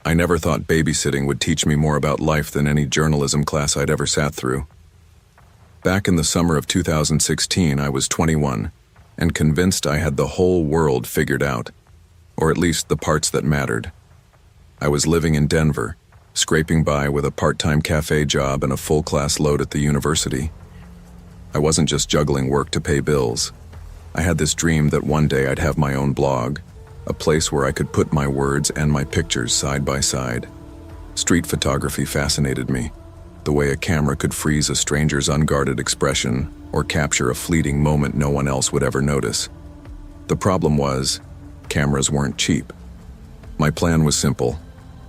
I never thought babysitting would teach me more about life than any journalism class I'd ever sat through. Back in the summer of 2016, I was 21, and convinced I had the whole world figured out, or at least the parts that mattered. I was living in Denver, scraping by with a part-time cafe job and a full-class load at the university. I wasn't just juggling work to pay bills. I had this dream that one day I'd have my own blog, a place where I could put my words and my pictures side by side. Street photography fascinated me, the way a camera could freeze a stranger's unguarded expression or capture a fleeting moment no one else would ever notice. The problem was, cameras weren't cheap. My plan was simple: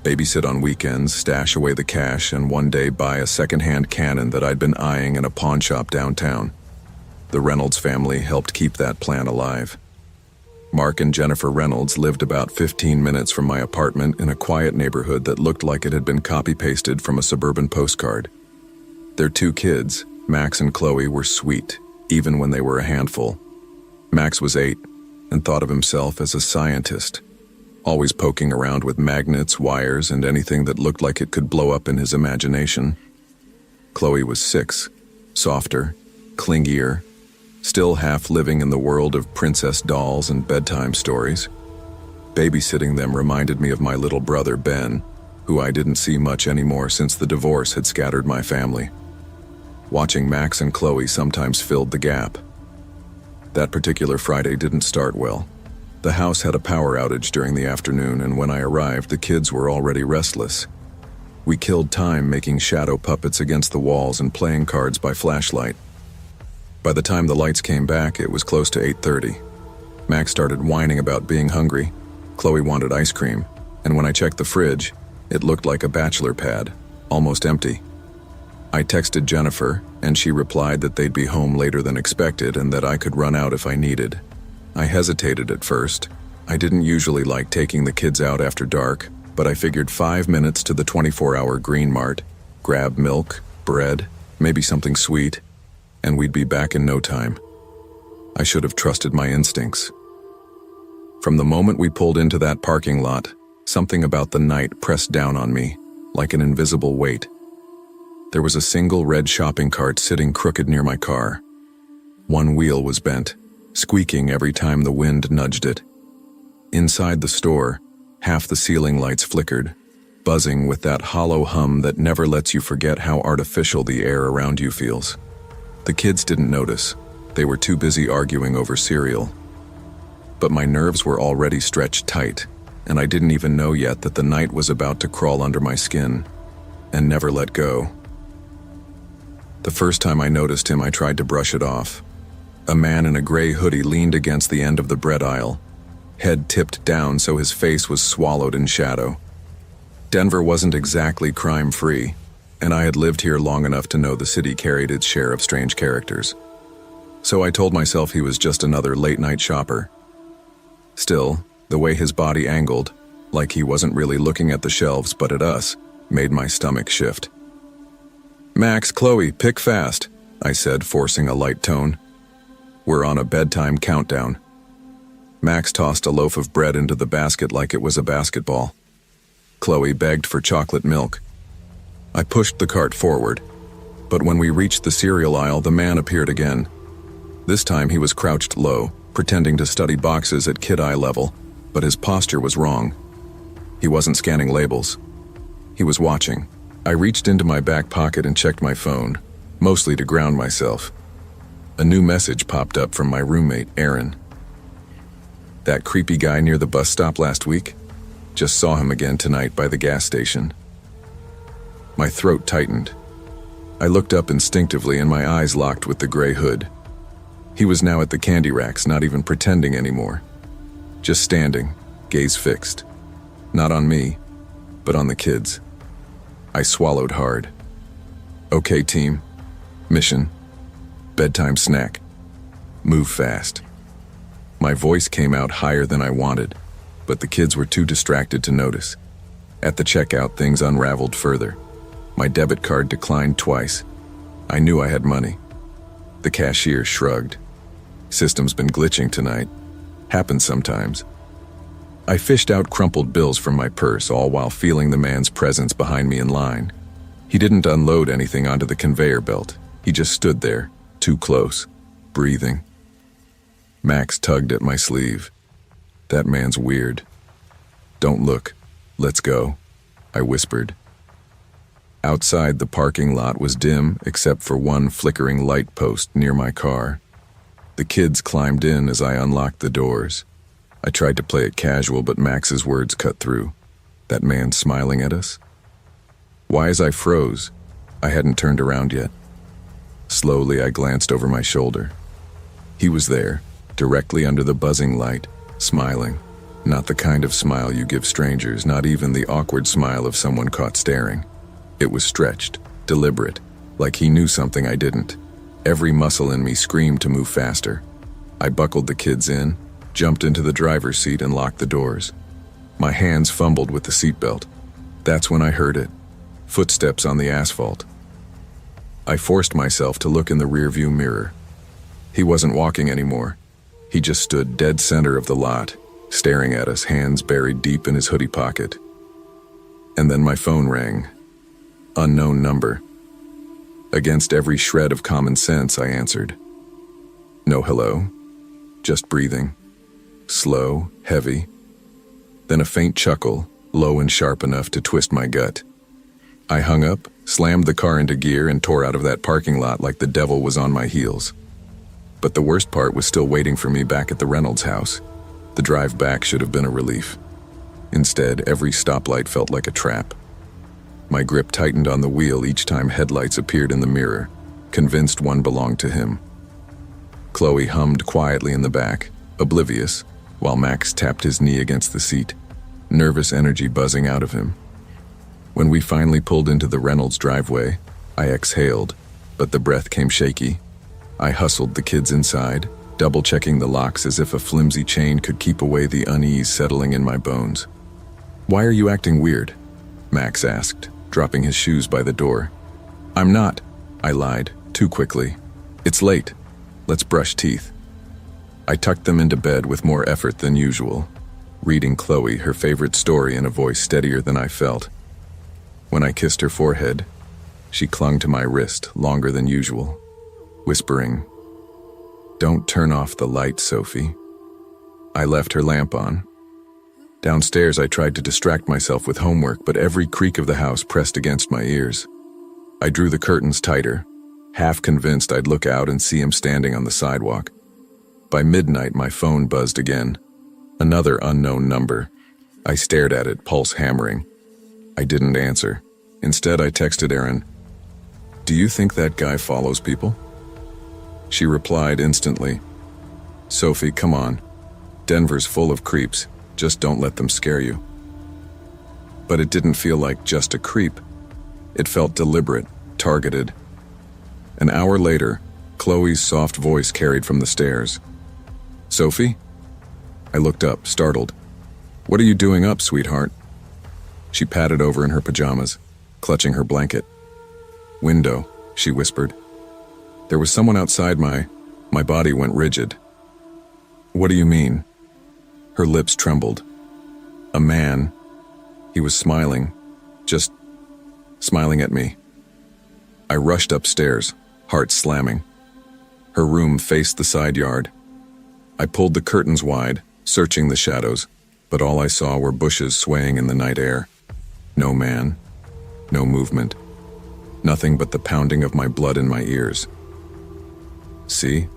babysit on weekends, stash away the cash, and one day buy a second-hand Canon that I'd been eyeing in a pawn shop downtown. The Reynolds family helped keep that plan alive. Mark and Jennifer Reynolds lived about 15 minutes from my apartment in a quiet neighborhood that looked like it had been copy-pasted from a suburban postcard. Their two kids, Max and Chloe, were sweet, even when they were a handful. Max was 8 and thought of himself as a scientist, always poking around with magnets, wires, and anything that looked like it could blow up in his imagination. Chloe was 6, softer, clingier, still half living in the world of princess dolls and bedtime stories. Babysitting them reminded me of my little brother Ben, who I didn't see much anymore since the divorce had scattered my family. Watching Max and Chloe sometimes filled the gap. That particular Friday didn't start well. The house had a power outage during the afternoon, and when I arrived, the kids were already restless. We killed time making shadow puppets against the walls and playing cards by flashlight. By the time the lights came back, it was close to 8:30. Max started whining about being hungry. Chloe wanted ice cream, and when I checked the fridge, it looked like a bachelor pad, almost empty. I texted Jennifer, and she replied that they'd be home later than expected and that I could run out if I needed. I hesitated at first. I didn't usually like taking the kids out after dark, but I figured 5 minutes to the 24-hour Green Mart, grab milk, bread, maybe something sweet, and we'd be back in no time. I should have trusted my instincts. From the moment we pulled into that parking lot, something about the night pressed down on me, like an invisible weight. There was a single red shopping cart sitting crooked near my car. One wheel was bent, squeaking every time the wind nudged it. Inside the store, half the ceiling lights flickered, buzzing with that hollow hum that never lets you forget how artificial the air around you feels. The kids didn't notice. They were too busy arguing over cereal. But my nerves were already stretched tight, and I didn't even know yet that the night was about to crawl under my skin and never let go. The first time I noticed him, I tried to brush it off. A man in a gray hoodie leaned against the end of the bread aisle, head tipped down so his face was swallowed in shadow. Denver wasn't exactly crime-free, and I had lived here long enough to know the city carried its share of strange characters. So I told myself he was just another late-night shopper. Still, the way his body angled, like he wasn't really looking at the shelves but at us, made my stomach shift. "Max, Chloe, pick fast," I said, forcing a light tone. "We're on a bedtime countdown." Max tossed a loaf of bread into the basket like it was a basketball. Chloe begged for chocolate milk. I pushed the cart forward, but when we reached the cereal aisle, the man appeared again. This time he was crouched low, pretending to study boxes at kid-eye level, but his posture was wrong. He wasn't scanning labels. He was watching. I reached into my back pocket and checked my phone, mostly to ground myself. A new message popped up from my roommate, Aaron. "That creepy guy near the bus stop last week? Just saw him again tonight by the gas station." My throat tightened. I looked up instinctively and my eyes locked with the gray hood. He was now at the candy racks, not even pretending anymore. Just standing, gaze fixed. Not on me, but on the kids. I swallowed hard. "Okay, team. Mission. Bedtime snack. Move fast." My voice came out higher than I wanted, but the kids were too distracted to notice. At the checkout, things unraveled further. My debit card declined twice. I knew I had money. The cashier shrugged. "System's been glitching tonight. Happens sometimes." I fished out crumpled bills from my purse, all while feeling the man's presence behind me in line. He didn't unload anything onto the conveyor belt. He just stood there, too close, breathing. Max tugged at my sleeve. "That man's weird." "Don't look. Let's go," I whispered. Outside, the parking lot was dim except for one flickering light post near my car. The kids climbed in as I unlocked the doors. I tried to play it casual, but Max's words cut through. "That man smiling at us?" Why, as I froze, I hadn't turned around yet. Slowly, I glanced over my shoulder. He was there, directly under the buzzing light, smiling. Not the kind of smile you give strangers, not even the awkward smile of someone caught staring. It was stretched, deliberate, like he knew something I didn't. Every muscle in me screamed to move faster. I buckled the kids in, jumped into the driver's seat and locked the doors. My hands fumbled with the seatbelt. That's when I heard it. Footsteps on the asphalt. I forced myself to look in the rearview mirror. He wasn't walking anymore. He just stood dead center of the lot, staring at us, hands buried deep in his hoodie pocket. And then my phone rang. Unknown number. Against every shred of common sense, I answered. No hello. Just breathing. Slow, heavy. Then a faint chuckle, low and sharp enough to twist my gut. I hung up, slammed the car into gear, and tore out of that parking lot like the devil was on my heels. But the worst part was still waiting for me back at the Reynolds house. The drive back should have been a relief. Instead, every stoplight felt like a trap. My grip tightened on the wheel each time headlights appeared in the mirror, convinced one belonged to him. Chloe hummed quietly in the back, oblivious, while Max tapped his knee against the seat, nervous energy buzzing out of him. When we finally pulled into the Reynolds driveway, I exhaled, but the breath came shaky. I hustled the kids inside, double-checking the locks as if a flimsy chain could keep away the unease settling in my bones. "Why are you acting weird?" Max asked, dropping his shoes by the door. "I'm not," I lied, too quickly. "It's late. Let's brush teeth." I tucked them into bed with more effort than usual, reading Chloe her favorite story in a voice steadier than I felt. When I kissed her forehead, she clung to my wrist longer than usual, whispering, "Don't turn off the light, Sophie." I left her lamp on. Downstairs, I tried to distract myself with homework, but every creak of the house pressed against my ears. I drew the curtains tighter, half convinced I'd look out and see him standing on the sidewalk. By midnight, my phone buzzed again. Another unknown number. I stared at it, pulse hammering. I didn't answer. Instead, I texted Erin, "Do you think that guy follows people?" She replied instantly, "Sophie, come on. Denver's full of creeps. Just don't let them scare you." But it didn't feel like just a creep. It felt deliberate, targeted. An hour later, Chloe's soft voice carried from the stairs. "Sophie?" I looked up, startled. "What are you doing up, sweetheart?" She patted over in her pajamas, clutching her blanket. "Window," she whispered. There was someone outside my body went rigid. "What do you mean?" Her lips trembled. "A man. He was smiling, just smiling at me." I rushed upstairs, heart slamming. Her room faced the side yard. I pulled the curtains wide, searching the shadows, but all I saw were bushes swaying in the night air. No man, no movement, nothing but the pounding of my blood in my ears. "See?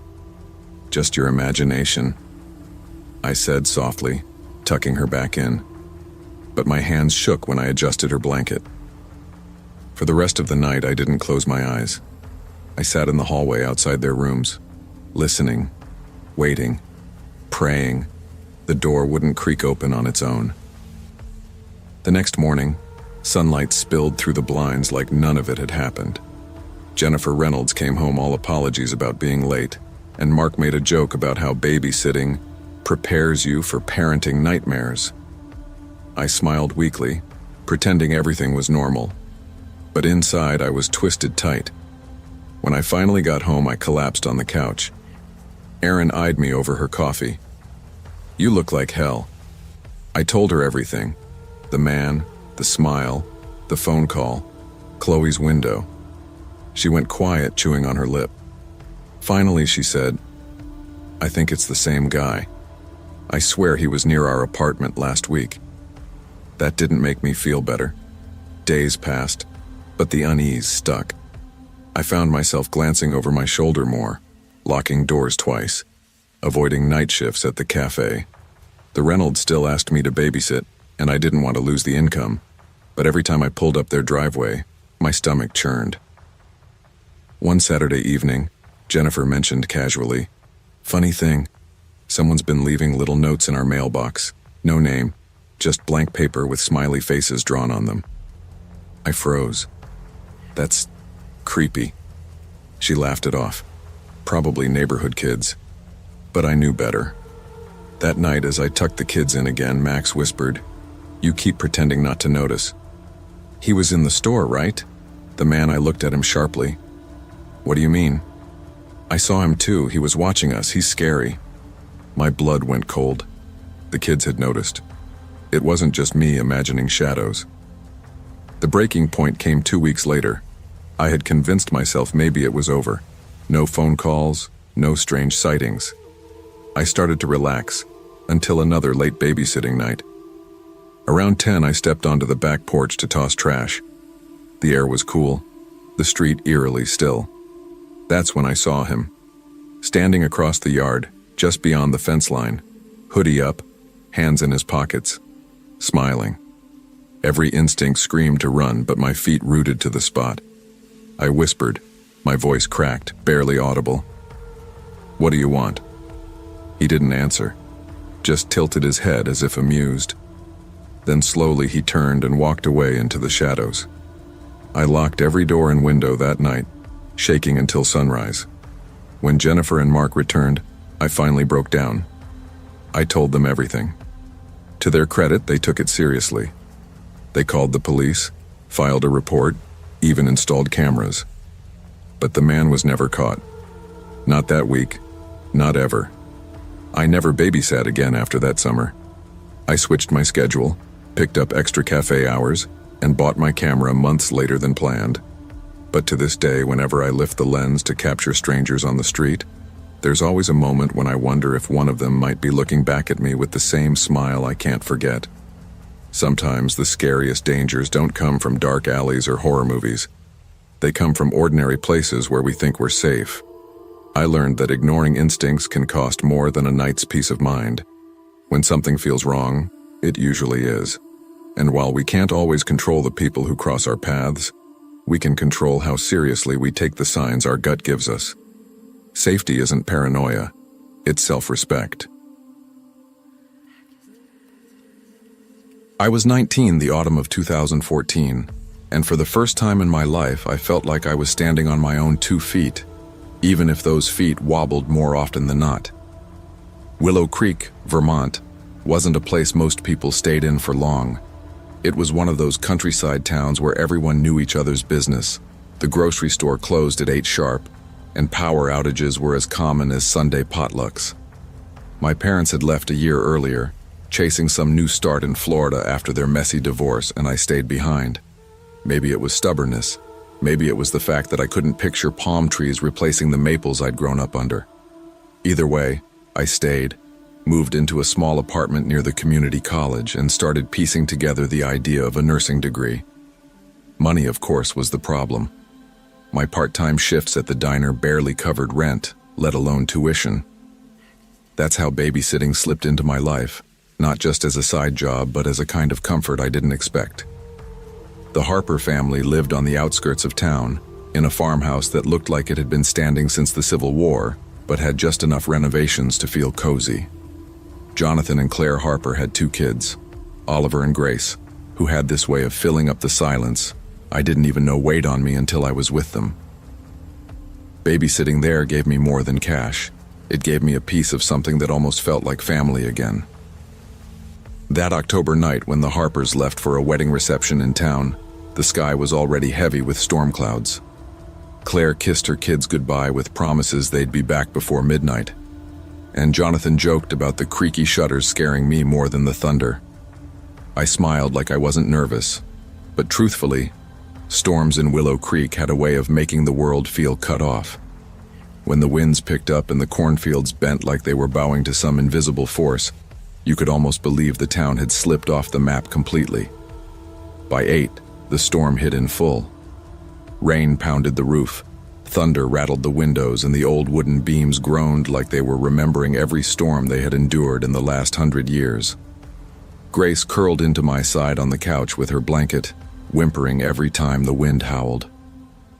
Just your imagination," I said softly, tucking her back in. But my hands shook when I adjusted her blanket. For the rest of the night, I didn't close my eyes. I sat in the hallway outside their rooms, listening, waiting, praying. The door wouldn't creak open on its own. The next morning, sunlight spilled through the blinds like none of it had happened. Jennifer Reynolds came home all apologies about being late, and Mark made a joke about how babysitting prepares you for parenting nightmares. I smiled weakly, pretending everything was normal. But inside, I was twisted tight. When I finally got home, I collapsed on the couch. Erin eyed me over her coffee. "You look like hell." I told her everything. The man, the smile, the phone call, Chloe's window. She went quiet, chewing on her lip. Finally, she said, "I think it's the same guy. I swear he was near our apartment last week." That didn't make me feel better. Days passed, but the unease stuck. I found myself glancing over my shoulder more, locking doors twice, avoiding night shifts at the cafe. The Reynolds still asked me to babysit, and I didn't want to lose the income, but every time I pulled up their driveway, my stomach churned. One Saturday evening, Jennifer mentioned casually, "Funny thing, someone's been leaving little notes in our mailbox. No name, just blank paper with smiley faces drawn on them." I froze. "That's creepy." She laughed it off. Probably neighborhood kids. But I knew better. That night, as I tucked the kids in again, Max whispered, "You keep pretending not to notice." "He was in the store, right?" The man, I looked at him sharply. "What do you mean?" "I saw him too. He was watching us. He's scary." My blood went cold. The kids had noticed. It wasn't just me imagining shadows. The breaking point came 2 weeks later. I had convinced myself maybe it was over. No phone calls, no strange sightings. I started to relax, until another late babysitting night. Around 10, I stepped onto the back porch to toss trash. The air was cool, the street eerily still. That's when I saw him, standing across the yard, just beyond the fence line, hoodie up, hands in his pockets, smiling. Every instinct screamed to run, but my feet rooted to the spot. I whispered, my voice cracked, barely audible. "What do you want?" He didn't answer, just tilted his head as if amused. Then slowly he turned and walked away into the shadows. I locked every door and window that night, shaking until sunrise. When Jennifer and Mark returned, I finally broke down. I told them everything. To their credit, they took it seriously. They called the police, filed a report, even installed cameras. But the man was never caught. Not that week, not ever. I never babysat again after that summer. I switched my schedule, picked up extra cafe hours, and bought my camera months later than planned. But to this day, whenever I lift the lens to capture strangers on the street, there's always a moment when I wonder if one of them might be looking back at me with the same smile I can't forget. Sometimes the scariest dangers don't come from dark alleys or horror movies. They come from ordinary places where we think we're safe. I learned that ignoring instincts can cost more than a night's peace of mind. When something feels wrong, it usually is. And while we can't always control the people who cross our paths, we can control how seriously we take the signs our gut gives us. Safety isn't paranoia, it's self-respect. I was 19 the autumn of 2014, and for the first time in my life I felt like I was standing on my own 2 feet, even if those feet wobbled more often than not. Willow Creek, Vermont, wasn't a place most people stayed in for long. It was one of those countryside towns where everyone knew each other's business. The grocery store closed at 8 sharp, and power outages were as common as Sunday potlucks. My parents had left a year earlier, chasing some new start in Florida after their messy divorce, and I stayed behind. Maybe it was stubbornness. Maybe it was the fact that I couldn't picture palm trees replacing the maples I'd grown up under. Either way, I stayed, moved into a small apartment near the community college, and started piecing together the idea of a nursing degree. Money, of course, was the problem. My part-time shifts at the diner barely covered rent, let alone tuition. That's how babysitting slipped into my life, not just as a side job, but as a kind of comfort I didn't expect. The Harper family lived on the outskirts of town, in a farmhouse that looked like it had been standing since the Civil War, but had just enough renovations to feel cozy. Jonathan and Claire Harper had 2 kids, Oliver and Grace, who had this way of filling up the silence I didn't even know weighed on me until I was with them. Babysitting there gave me more than cash. It gave me a piece of something that almost felt like family again. That October night when the Harpers left for a wedding reception in town, the sky was already heavy with storm clouds. Claire kissed her kids goodbye with promises they'd be back before midnight. And Jonathan joked about the creaky shutters scaring me more than the thunder. I smiled like I wasn't nervous, but truthfully, storms in Willow Creek had a way of making the world feel cut off. When the winds picked up and the cornfields bent like they were bowing to some invisible force, you could almost believe the town had slipped off the map completely. By 8, the storm hit in full. Rain pounded the roof, thunder rattled the windows, and the old wooden beams groaned like they were remembering every storm they had endured in the last 100 years. Grace curled into my side on the couch with her blanket, whimpering every time the wind howled.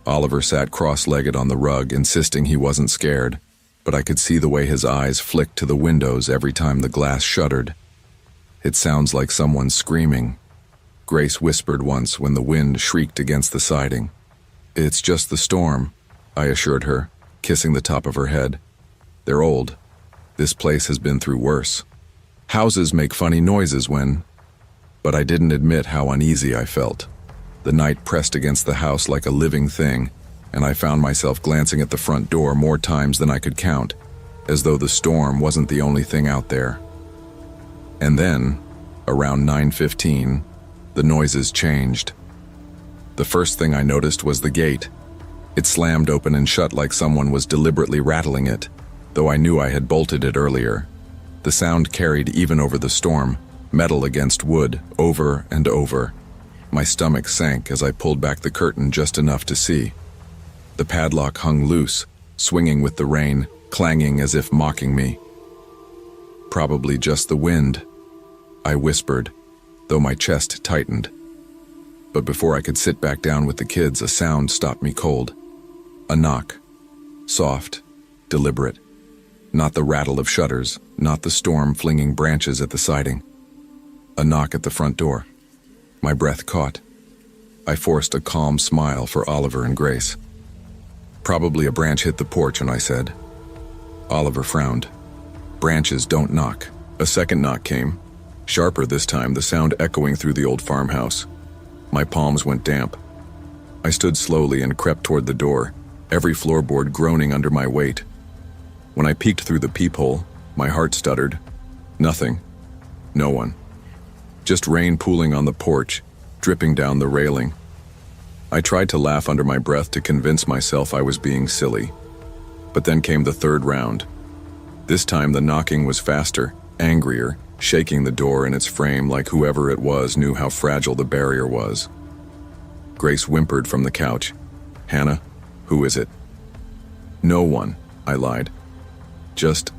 Oliver sat cross-legged on the rug, insisting he wasn't scared, but I could see the way his eyes flicked to the windows every time the glass shuddered. "It sounds like someone screaming," Grace whispered once when the wind shrieked against the siding. "It's just the storm," I assured her, kissing the top of her head. "They're old. This place has been through worse. Houses make funny noises when—" But I didn't admit how uneasy I felt. The night pressed against the house like a living thing, and I found myself glancing at the front door more times than I could count, as though the storm wasn't the only thing out there. And then, around 9:15, the noises changed. The first thing I noticed was the gate. It slammed open and shut like someone was deliberately rattling it, though I knew I had bolted it earlier. The sound carried even over the storm, metal against wood, over and over. My stomach sank as I pulled back the curtain just enough to see. The padlock hung loose, swinging with the rain, clanging as if mocking me. "Probably just the wind," I whispered, though my chest tightened. But before I could sit back down with the kids, a sound stopped me cold. A knock. Soft, deliberate. Not the rattle of shutters, not the storm flinging branches at the siding. A knock at the front door. My breath caught. I forced a calm smile for Oliver and Grace. "Probably a branch hit the porch," and I said. Oliver frowned. "Branches don't knock." A second knock came, sharper this time, the sound echoing through the old farmhouse. My palms went damp. I stood slowly and crept toward the door, every floorboard groaning under my weight. When I peeked through the peephole, my heart stuttered. Nothing. No one. Just rain pooling on the porch, dripping down the railing. I tried to laugh under my breath to convince myself I was being silly. But then came the third round. This time the knocking was faster, angrier, shaking the door in its frame like whoever it was knew how fragile the barrier was. Grace whimpered from the couch. "Hannah, who is it?" "No one," I lied. "Just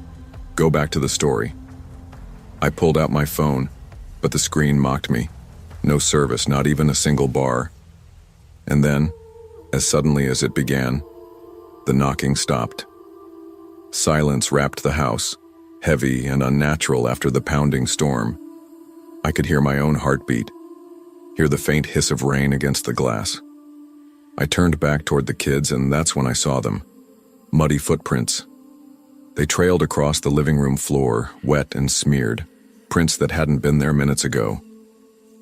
go back to the story." I pulled out my phone, but the screen mocked me. No service, not even a single bar. And then, as suddenly as it began, the knocking stopped. Silence wrapped the house, heavy and unnatural after the pounding storm. I could hear my own heartbeat, hear the faint hiss of rain against the glass. I turned back toward the kids, and that's when I saw them. Muddy footprints. They trailed across the living room floor, wet and smeared, prints that hadn't been there minutes ago.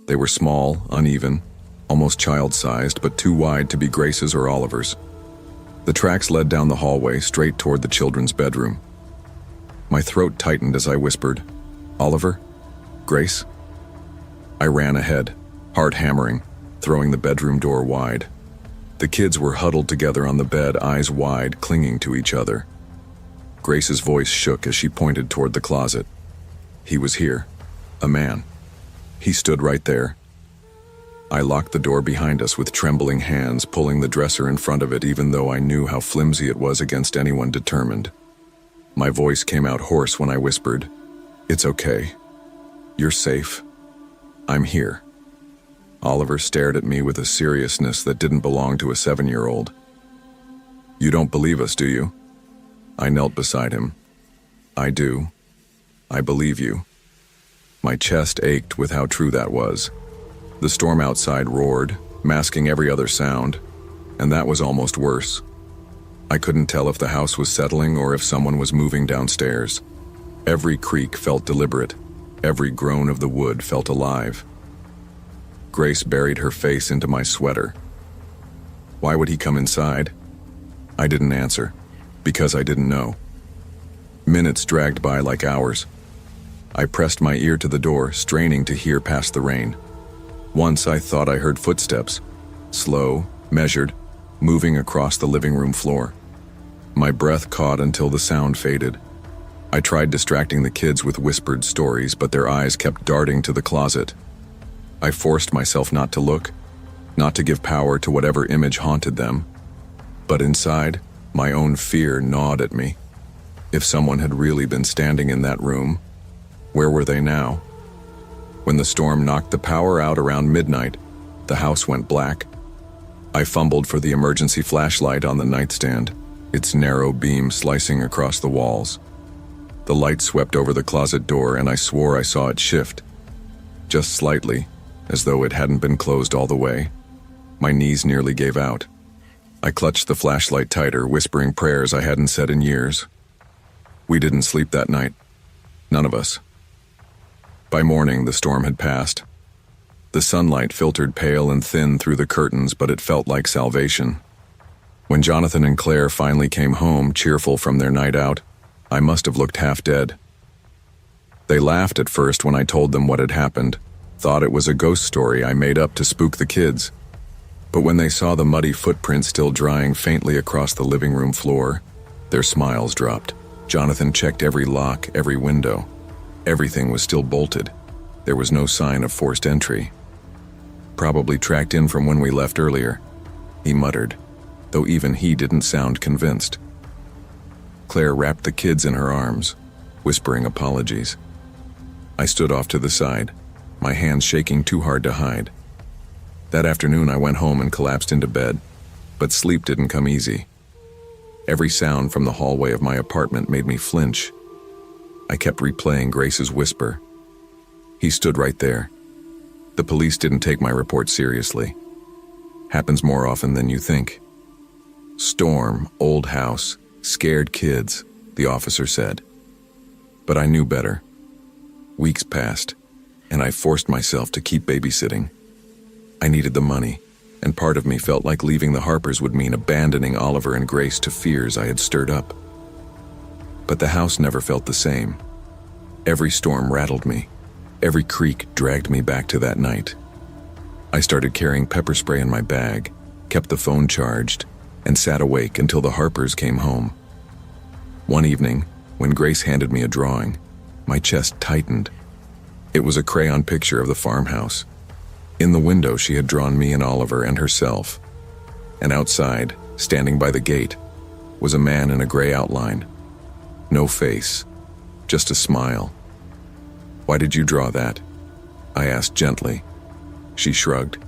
They were small, uneven, almost child-sized, but too wide to be Grace's or Oliver's. The tracks led down the hallway, straight toward the children's bedroom. My throat tightened as I whispered, "Oliver? Grace?" I ran ahead, heart hammering, throwing the bedroom door wide. The kids were huddled together on the bed, eyes wide, clinging to each other. Grace's voice shook as she pointed toward the closet. He was here. A man. He stood right there. I locked the door behind us with trembling hands, pulling the dresser in front of it even though I knew how flimsy it was against anyone determined. My voice came out hoarse when I whispered, "It's okay. You're safe. I'm here." Oliver stared at me with a seriousness that didn't belong to a 7-year-old. "You don't believe us, do you?" I knelt beside him. "I do. I believe you." My chest ached with how true that was. The storm outside roared, masking every other sound, and that was almost worse. I couldn't tell if the house was settling or if someone was moving downstairs. Every creak felt deliberate. Every groan of the wood felt alive. Grace buried her face into my sweater. Why would he come inside? I didn't answer, because I didn't know. Minutes dragged by like hours. I pressed my ear to the door, straining to hear past the rain. Once I thought I heard footsteps, slow, measured, moving across the living room floor. My breath caught until the sound faded. I tried distracting the kids with whispered stories, but their eyes kept darting to the closet. I forced myself not to look, not to give power to whatever image haunted them. But inside, my own fear gnawed at me. If someone had really been standing in that room, where were they now? When the storm knocked the power out around midnight, the house went black. I fumbled for the emergency flashlight on the nightstand, its narrow beam slicing across the walls. The light swept over the closet door, and I swore I saw it shift. Just slightly, as though it hadn't been closed all the way. My knees nearly gave out. I clutched the flashlight tighter, whispering prayers I hadn't said in years. We didn't sleep that night. None of us. By morning, the storm had passed. The sunlight filtered pale and thin through the curtains, but it felt like salvation. When Jonathan and Claire finally came home, cheerful from their night out, I must have looked half dead. They laughed at first when I told them what had happened, thought it was a ghost story I made up to spook the kids. But when they saw the muddy footprints still drying faintly across the living room floor, their smiles dropped. Jonathan checked every lock, every window. Everything was still bolted. There was no sign of forced entry. Probably tracked in from when we left earlier, he muttered, though even he didn't sound convinced. Claire wrapped the kids in her arms, whispering apologies. I stood off to the side, my hands shaking too hard to hide. That afternoon I went home and collapsed into bed, but sleep didn't come easy. Every sound from the hallway of my apartment made me flinch. I kept replaying Grace's whisper. He stood right there. The police didn't take my report seriously. Happens more often than you think. Storm, old house, scared kids, the officer said. But I knew better. Weeks passed, and I forced myself to keep babysitting. I needed the money, and part of me felt like leaving the Harpers would mean abandoning Oliver and Grace to fears I had stirred up. But the house never felt the same. Every storm rattled me. Every creak dragged me back to that night. I started carrying pepper spray in my bag, kept the phone charged, and sat awake until the Harpers came home. One evening, when Grace handed me a drawing, my chest tightened. It was a crayon picture of the farmhouse. In the window, she had drawn me and Oliver and herself. And outside, standing by the gate, was a man in a gray outline. No face, just a smile. "Why did you draw that?" I asked gently. She shrugged.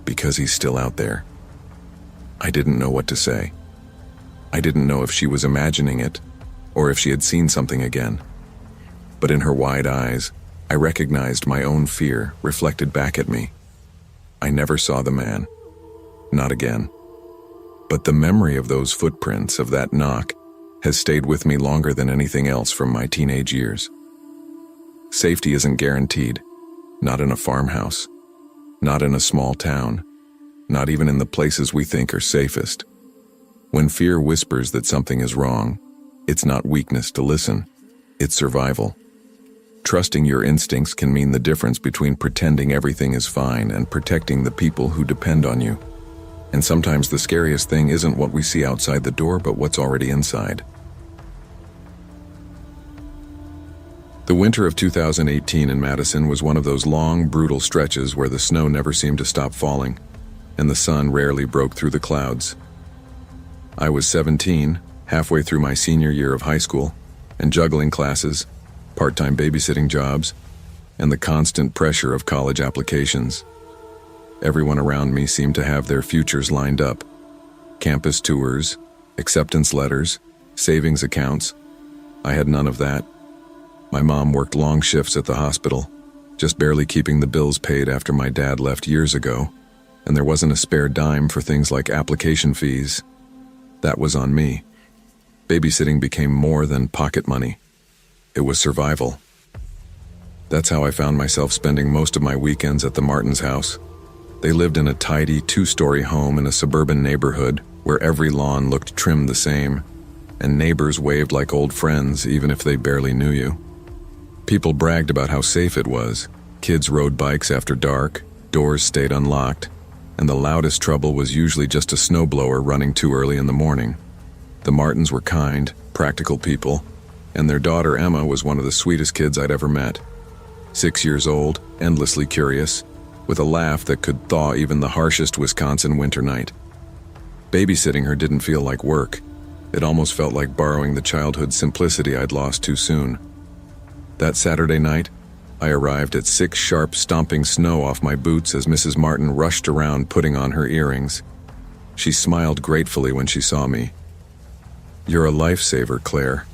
"Because he's still out there." I didn't know what to say. I didn't know if she was imagining it, or if she had seen something again. But in her wide eyes, I recognized my own fear reflected back at me. I never saw the man. Not again. But the memory of those footprints, of that knock, has stayed with me longer than anything else from my teenage years. Safety isn't guaranteed. Not in a farmhouse. Not in a small town. Not even in the places we think are safest. When fear whispers that something is wrong, it's not weakness to listen. It's survival. Trusting your instincts can mean the difference between pretending everything is fine and protecting the people who depend on you. And sometimes the scariest thing isn't what we see outside the door, but what's already inside. The winter of 2018 in Madison was one of those long, brutal stretches where the snow never seemed to stop falling, and the sun rarely broke through the clouds. I was 17, halfway through my senior year of high school, and juggling classes, part-time babysitting jobs, and the constant pressure of college applications. Everyone around me seemed to have their futures lined up. Campus tours, acceptance letters, savings accounts. I had none of that. My mom worked long shifts at the hospital, just barely keeping the bills paid after my dad left years ago, and there wasn't a spare dime for things like application fees. That was on me. Babysitting became more than pocket money. It was survival. That's how I found myself spending most of my weekends at the Martins' house. They lived in a tidy 2-story home in a suburban neighborhood where every lawn looked trimmed the same, and neighbors waved like old friends even if they barely knew you. People bragged about how safe it was. Kids rode bikes after dark, doors stayed unlocked, and the loudest trouble was usually just a snowblower running too early in the morning. The Martins were kind, practical people, and their daughter Emma was one of the sweetest kids I'd ever met. 6 years old, endlessly curious, with a laugh that could thaw even the harshest Wisconsin winter night. Babysitting her didn't feel like work. It almost felt like borrowing the childhood simplicity I'd lost too soon. That Saturday night, I arrived at 6 sharp, stomping snow off my boots as Mrs. Martin rushed around putting on her earrings. She smiled gratefully when she saw me. "You're a lifesaver, Claire.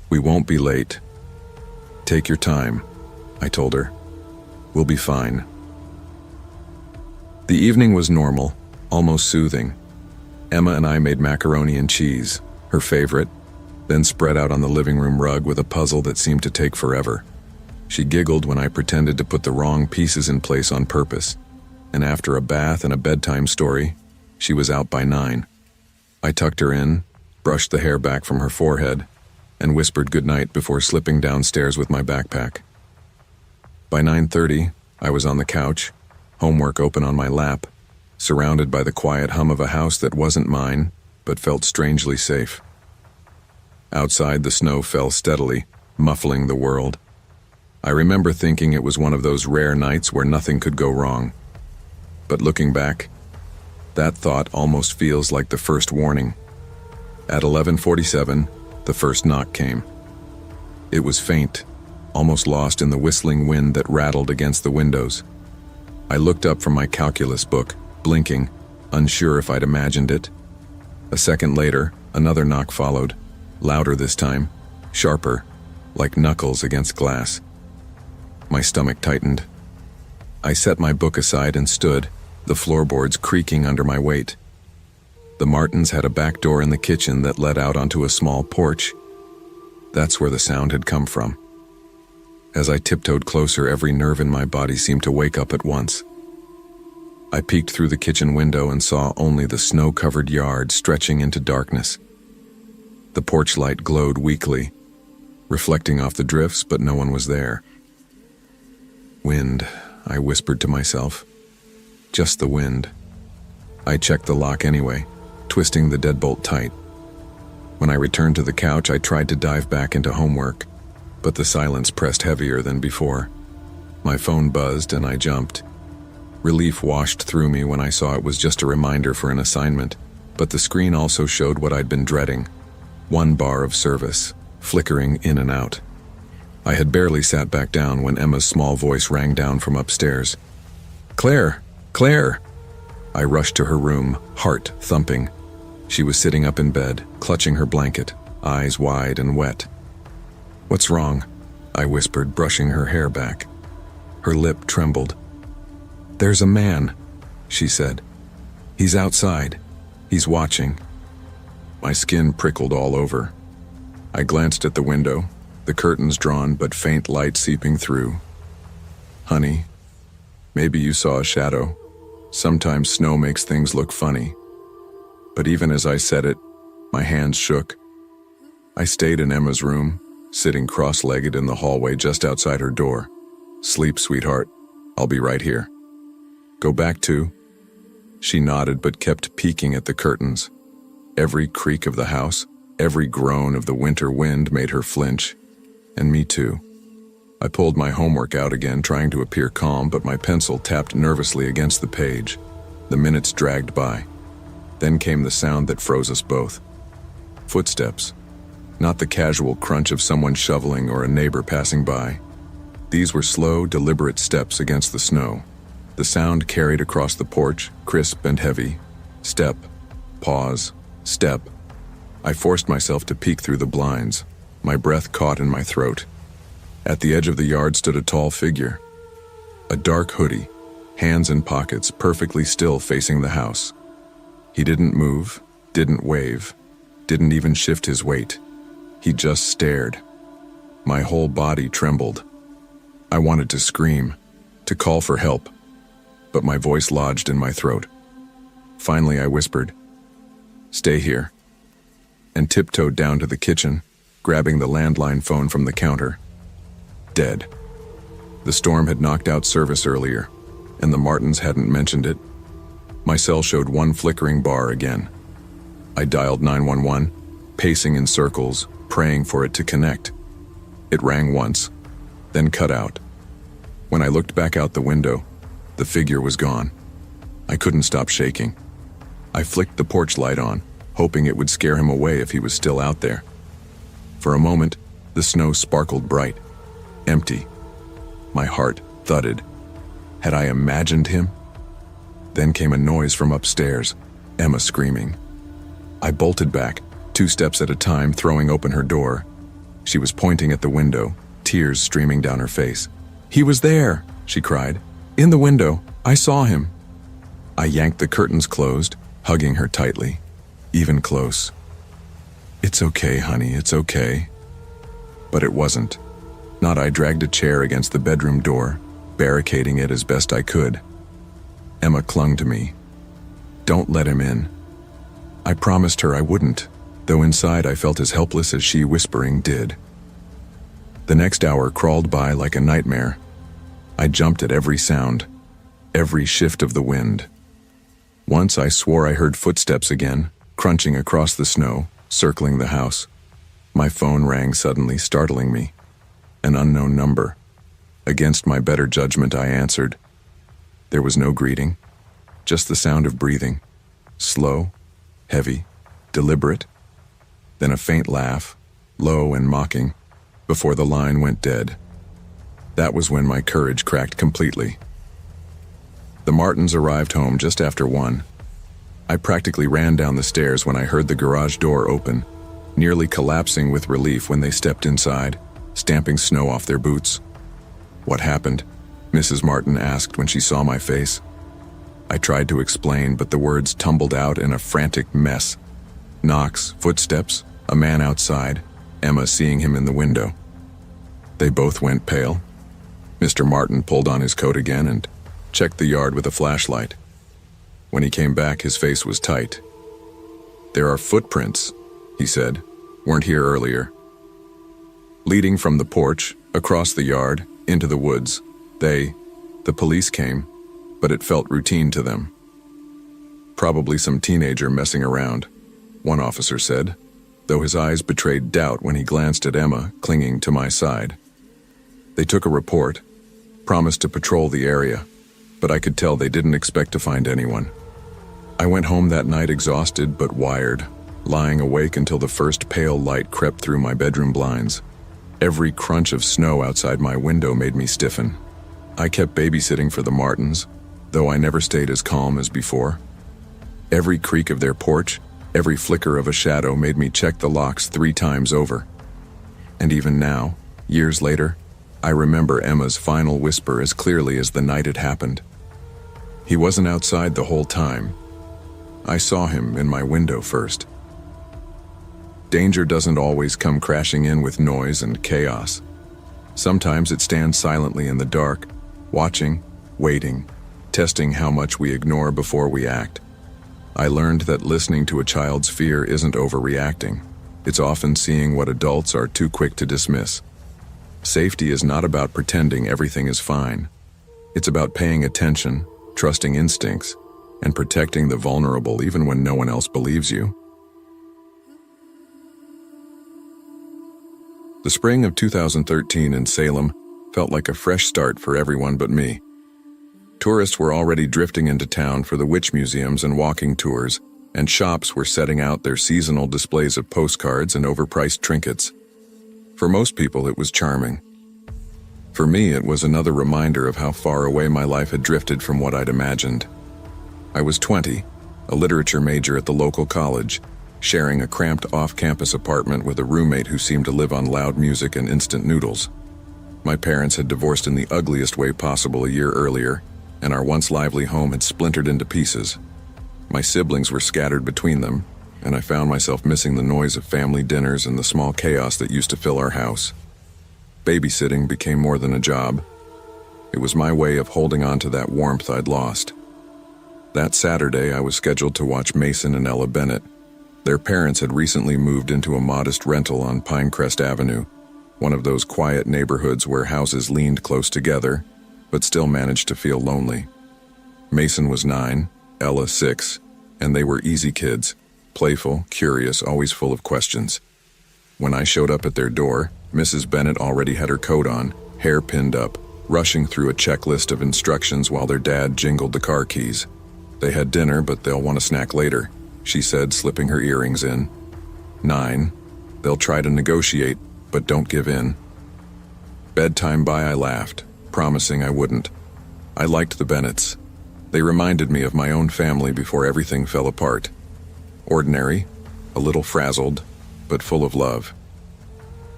We won't be late." "Take your time," I told her. "We'll be fine." The evening was normal, almost soothing. Emma and I made macaroni and cheese, her favorite, then spread out on the living room rug with a puzzle that seemed to take forever. She giggled when I pretended to put the wrong pieces in place on purpose, and after a bath and a bedtime story, she was out by 9. I tucked her in, brushed the hair back from her forehead, and whispered goodnight before slipping downstairs with my backpack. By 9:30, I was on the couch, homework open on my lap, surrounded by the quiet hum of a house that wasn't mine, but felt strangely safe. Outside, the snow fell steadily, muffling the world. I remember thinking it was one of those rare nights where nothing could go wrong. But looking back, that thought almost feels like the first warning. At 11:47, the first knock came. It was faint, almost lost in the whistling wind that rattled against the windows. I looked up from my calculus book, blinking, unsure if I'd imagined it. A second later, another knock followed, louder this time, sharper, like knuckles against glass. My stomach tightened. I set my book aside and stood, the floorboards creaking under my weight. The Martins had a back door in the kitchen that led out onto a small porch. That's where the sound had come from. As I tiptoed closer, every nerve in my body seemed to wake up at once. I peeked through the kitchen window and saw only the snow-covered yard stretching into darkness. The porch light glowed weakly, reflecting off the drifts, but no one was there. "Wind," I whispered to myself. "Just the wind." I checked the lock anyway, twisting the deadbolt tight. When I returned to the couch, I tried to dive back into homework, but the silence pressed heavier than before. My phone buzzed and I jumped. Relief washed through me when I saw it was just a reminder for an assignment, but the screen also showed what I'd been dreading. One bar of service, flickering in and out. I had barely sat back down when Emma's small voice rang down from upstairs. "Claire! Claire!" I rushed to her room, heart thumping. She was sitting up in bed, clutching her blanket, eyes wide and wet. "What's wrong?" I whispered, brushing her hair back. Her lip trembled. "There's a man," she said. "He's outside. He's watching." My skin prickled all over. I glanced at the window, the curtains drawn but faint light seeping through. "Honey, maybe you saw a shadow. Sometimes snow makes things look funny." But even as I said it, my hands shook. I stayed in Emma's room, sitting cross-legged in the hallway just outside her door. "Sleep, sweetheart. I'll be right here." "Go back to?" She nodded but kept peeking at the curtains. Every creak of the house, every groan of the winter wind made her flinch. And me too. I pulled my homework out again, trying to appear calm, but my pencil tapped nervously against the page. The minutes dragged by. Then came the sound that froze us both. Footsteps. Not the casual crunch of someone shoveling or a neighbor passing by. These were slow, deliberate steps against the snow. The sound carried across the porch, crisp and heavy. Step. Pause. Step. I forced myself to peek through the blinds, my breath caught in my throat. At the edge of the yard stood a tall figure. A dark hoodie, hands in pockets, perfectly still facing the house. He didn't move, didn't wave, didn't even shift his weight. He just stared. My whole body trembled. I wanted to scream, to call for help, but my voice lodged in my throat. Finally, I whispered, "Stay here," and tiptoed down to the kitchen, grabbing the landline phone from the counter. dead. The storm had knocked out service earlier, and the Martins hadn't mentioned it. My cell showed one flickering bar again. I dialed 911, pacing in circles, praying for it to connect. It rang once, then cut out. When I looked back out the window, the figure was gone. I couldn't stop shaking. I flicked the porch light on, hoping it would scare him away if he was still out there. For a moment, the snow sparkled bright, empty. My heart thudded. Had I imagined him? Then came a noise from upstairs, Emma screaming. I bolted back, 2 steps at a time, throwing open her door. She was pointing at the window, tears streaming down her face. "He was there," she cried. "In the window. I saw him." I yanked the curtains closed, hugging her tightly, even close. "It's okay, honey, it's okay." But it wasn't. Not I dragged a chair against the bedroom door, barricading it as best I could. Emma clung to me. "Don't let him in." I promised her I wouldn't, though inside I felt as helpless as she, whispering, did. The next hour crawled by like a nightmare. I jumped at every sound, every shift of the wind. Once I swore I heard footsteps again, crunching across the snow, circling the house. My phone rang suddenly, startling me. An unknown number. Against my better judgment, I answered. There was no greeting, just the sound of breathing. Slow, heavy, deliberate. Then a faint laugh, low and mocking, before the line went dead. That was when my courage cracked completely. The Martins arrived home just after 1. I practically ran down the stairs when I heard the garage door open, nearly collapsing with relief when they stepped inside, stamping snow off their boots. "What happened?" Mrs. Martin asked when she saw my face. I tried to explain, but the words tumbled out in a frantic mess. Knocks, footsteps, a man outside, Emma seeing him in the window. They both went pale. Mr. Martin pulled on his coat again and checked the yard with a flashlight. When he came back, his face was tight. "There are footprints," he said. "Weren't here earlier." Leading from the porch, across the yard, into the woods, the police came, but it felt routine to them. "Probably some teenager messing around," one officer said, though his eyes betrayed doubt when he glanced at Emma, clinging to my side. They took a report, promised to patrol the area, but I could tell they didn't expect to find anyone. I went home that night exhausted but wired, lying awake until the first pale light crept through my bedroom blinds. Every crunch of snow outside my window made me stiffen. I kept babysitting for the Martins, though I never stayed as calm as before. Every creak of their porch, every flicker of a shadow made me check the locks 3 times over. And even now, years later, I remember Emma's final whisper as clearly as the night it happened. He wasn't outside the whole time. I saw him in my window first. Danger doesn't always come crashing in with noise and chaos. Sometimes it stands silently in the dark, watching, waiting, testing how much we ignore before we act. I learned that listening to a child's fear isn't overreacting. It's often seeing what adults are too quick to dismiss. Safety is not about pretending everything is fine. It's about paying attention, trusting instincts, and protecting the vulnerable even when no one else believes you. The spring of 2013 in Salem felt like a fresh start for everyone but me. Tourists were already drifting into town for the witch museums and walking tours, and shops were setting out their seasonal displays of postcards and overpriced trinkets. For most people, it was charming. For me, it was another reminder of how far away my life had drifted from what I'd imagined. I was 20, a literature major at the local college, sharing a cramped off-campus apartment with a roommate who seemed to live on loud music and instant noodles. My parents had divorced in the ugliest way possible a year earlier, and our once lively home had splintered into pieces. My siblings were scattered between them, and I found myself missing the noise of family dinners and the small chaos that used to fill our house. Babysitting became more than a job. It was my way of holding on to that warmth I'd lost. That Saturday, I was scheduled to watch Mason and Ella Bennett. Their parents had recently moved into a modest rental on Pinecrest Avenue. one of those quiet neighborhoods where houses leaned close together, but still managed to feel lonely. Mason was 9, Ella 6, and they were easy kids, playful, curious, always full of questions. When I showed up at their door, Mrs. Bennett already had her coat on, hair pinned up, rushing through a checklist of instructions while their dad jingled the car keys. "They had dinner, but they'll want a snack later," she said, slipping her earrings in. 9, "They'll try to negotiate, but don't give in." Bedtime by, I laughed, promising I wouldn't. I liked the Bennetts. They reminded me of my own family before everything fell apart. Ordinary, a little frazzled, but full of love.